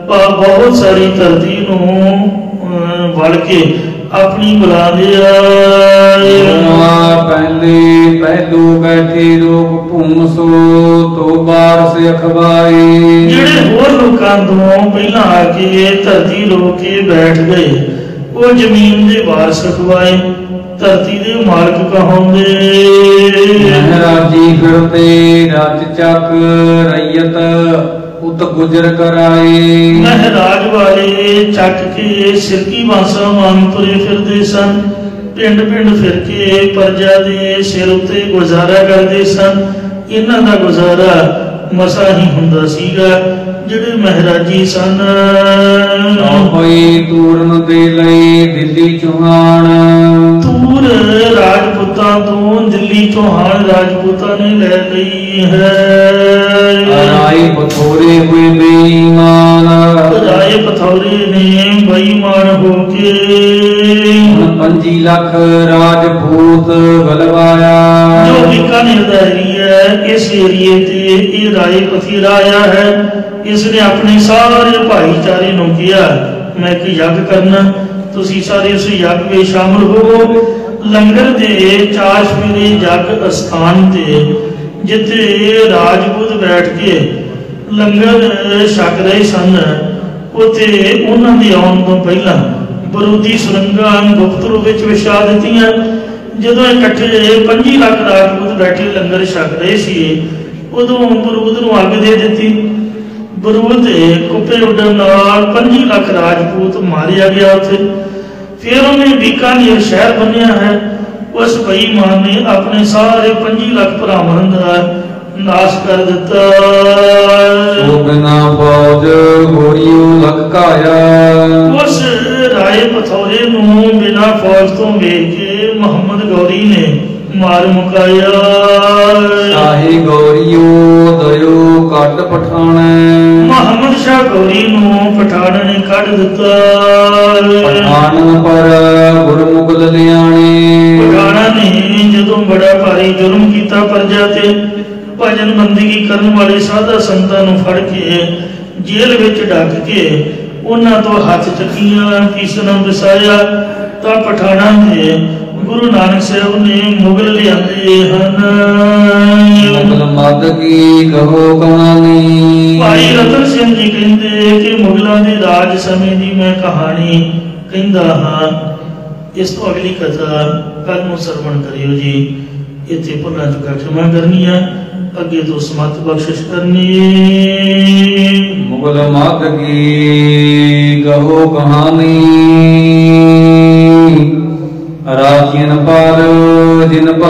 ਬਹੁਤ ਸਾਰੀ ਧਰਤੀ ਨੂੰ ਵੜ ਕੇ ਆਪਣੀ ਬੁਲਾ ਲਿਆ। ਪਹਿਲੇ ਪਹਿਲੂ ਬੈਠੇ ਲੋਕ ਭੂਮ ਸੋ ਤੋ ਬਾਰਸ ਅਖਵਾਏ। ਜਿਹੜੇ ਹੋਰ ਲੋਕਾਂ ਤੋਂ ਪਹਿਲਾਂ ਆ ਕੇ ਧਰਤੀ ਰੋ ਕੇ ਬੈਠ ਗਏ, ਉਹ ਜ਼ਮੀਨ ਦੇ ਵਾਰਸ ਅਖਵਾਏ, ਧਰਤੀ ਦੇ ਮਾਲਕ ਕਹਾਉਂਦੇ। ਮਹਾਰਾਜੀ ਫਿਰਤੇ ਰਚ ਚੱਕ ਰਈਅਤ ਉਤ ਗੁਜਰ ਕਰਾਏ। ਮਹਾਰਾਜ ਵਾਲੇ ਚੱਕ ਕੇ ਸਿਰਕੀ ਬਾਂਸਾਂ ਵਾਂਗ ਤੁਰੇ ਫਿਰਦੇ ਸਨ। ਪਿੰਡ ਪਿੰਡ ਫਿਰ ਕੇ ਪ੍ਰਜਾ ਦੇ ਸਿਰ ਉੱਤੇ ਗੁਜ਼ਾਰਾ ਕਰਦੇ ਸਨ। ਇਹਨਾਂ ਦਾ ਗੁਜ਼ਾਰਾ ਮਸਾ ਹੀ ਹੁੰਦਾ ਸੀਗਾ। ਜਿਹੜੇ ਮਹਾਰਾਜੀ ਸਨ। ਹੋਈ ਤੂਰਨ ਦੇ ਲਈ ਦਿੱਲੀ ਚੌਹਾਨ। ਤੂਰ ਰਾਜਪੂਤਾਂ ਤੋਂ ਦਿੱਲੀ ਚੌਹਾਨ ਰਾਜਪੂਤਾਂ ਨੇ ਲੈ ਲਈ ਹੈ। ਰਾਏ ਪਥੋਰੇ ਹੋਏ ਬੇਈਮਾਨ। ਰਾਏ ਪਥੌਰੇ ਨੇ ਬੇਈਮਾਨ ਹੋ ਕੇ 25 ਲੱਖ ਰਾਜਪੂਤ ਗਲਵਾਇਆ। ਜੋ ਬੀਕਾਨੇਰ ਦਾ ਏਰੀਆ ਹੈ, ਇਸ ਏਰੀਏ ਤੇ ਇਹ ਰਾਏ ਪਥੀਰਾ ਆਇਆ ਹੈ। ਇਸ ਨੇ ਆਪਣੇ ਸਾਰੇ ਭਾਈਚਾਰੇ ਨੂੰ ਕਿਹਾ, ਮੈਂ ਇੱਕ ਯੱਗ ਕਰਨਾ, ਤੁਸੀਂ ਸਾਰੇ ਉਸ ਯੱਗ ਵਿੱਚ ਸ਼ਾਮਲ ਹੋਵੋ। ਲੰਗਰ ਦੇ ਚਾਰ ਸਵੇਰੇ ਯੱਗ ਅਸਥਾਨ ਤੇ ਜਿੱਥੇ ਰਾਜਪੂਤ ਬੈਠ ਕੇ ਲੰਗਰ ਛਕ ਰਹੇ ਸਨ, ਉੱਥੇ ਉਹਨਾਂ ਦੇ ਆਉਣ ਤੋਂ ਪਹਿਲਾਂ ਬਰੂਦੀ ਸੁਰੰਗਾਂ ਗੁਪਤ ਰੂਪ ਵਿੱਚ ਵਿਛਾ ਦਿੱਤੀਆਂ। ਜਦੋਂ ਇਕੱਠੇ 25 ਲੱਖ ਰਾਜਪੂਤ ਬੈਠੇ ਲੰਗਰ ਛਕ ਰਹੇ ਸੀ, ਉਦੋਂ ਬਰੂਦ ਨੂੰ ਅੱਗ ਦੇ ਦਿੱਤੀ। ਬਰੂਦ ਦੇ ਕੁੱਪੇ ਉੱਡਣ ਨਾਲ 25 ਲੱਖ ਰਾਜਪੂਤ ਮਾਰਿਆ ਗਿਆ ਉੱਥੇ। ਫਿਰ ਉਹਨੇ ਬੀਕਾਨੇਰ ਸ਼ਹਿਰ ਬਣਿਆ ਹੈ। ਉਸ ਬੇਈਮਾਨ ਨੇ ਆਪਣੇ ਸਾਰੇ 25 ਲੱਖ ਭਰਾਵਾਂ ਦਾ ਨਾਸ਼ ਕਰ ਦਿੱਤਾ। ਸੋ ਬਿਨਾ ਫੌਜ ਗੋਰੀਓ ਲਖ ਕਾਇਆ। ਉਸ ਰਾਏ ਪਥੌਰੇ ਨੂੰ ਬਿਨਾ ਫੌਜ ਤੋਂ ਵੇਖ ਕੇ ਮੁਹੰਮਦ ਗੌਰੀ ਨੇ ਮਾਰ ਮੁਕਾਇਆ। ਸ਼ਾਹੀ ਗੌਰੀਓ ਦਇਓ ਕੱਟ ਪਠਾਣਾ। ਮੁਹੰਮਦ ਸ਼ਾਹ ਗੌਰੀ ਨੂੰ ਪਠਾਨ ਨੇ ਕੱਢ ਦਿੱਤਾ। ਪਠਾਨ ਪਰ ਗੁਰਮੁਖ ਲਿਆਣੇ। ਪਠਾਨਾਂ ਨੇ ਜਦੋਂ ਬੜਾ ਭਾਰੀ ਜ਼ੁਲਮ ਕੀਤਾ ਪ੍ਰਜਾ ਤੇ, ਭਜਨ ਬੰਦਗੀ ਕਰਨ ਵਾਲੇ ਸਾਧਾ ਸੰਤਾਂ ਨੂੰ ਫੜ ਕੇ ਜੇਲ੍ਹ ਵਿੱਚ ਡੱਕ ਕੇ ਉਹਨਾਂ ਤੋਂ ਹੱਥ ਚੱਕੀਆਂ, ਕੀਸਣਾ ਵਸਾਇਆ, ਤਾਂ ਪਠਾਨਾਂ ਦੇ ਗੁਰੂ ਨਾਨਕ ਸਾਹਿਬ ਨੇ ਮੁਗਲ ਲਿਆਂਦੇ ਹਨ। ਮੁਗਲ ਮਦ ਕੀ ਕਹੋ ਕਹਾਣੀ। ਭਾਈ ਰਤਨ ਸਿੰਘ ਜੀ ਕਹਿੰਦੇ ਕਿ ਮੁਗਲਾਂ ਦੇ ਰਾਜ ਸਮੇਂ ਦੀ ਮੈਂ ਕਹਾਣੀ ਕਹਿੰਦਾ ਹਾਂ। ਇਸ ਤੋਂ ਅਗਲੀ ਕਥਾ ਕੱਲ ਨੂੰ ਸਰਵਣ ਕਰਿਓ ਜੀ। ਇੱਥੇ ਭੁੱਲਾਂ ਚੁੱਕਾ ਖਿਮਾ ਕਰਨੀ ਆ, ਅੱਗੇ ਤੋਂ ਸਮਤ ਬਖਸ਼ਿਸ਼ ਕਰਨੀ। ਮੁਗਲ ਮਦ ਕੀ ਕਹੋ ਕਹਾਣੀ। ਰਾਜਿਨ ਪਰ ਜਿਨ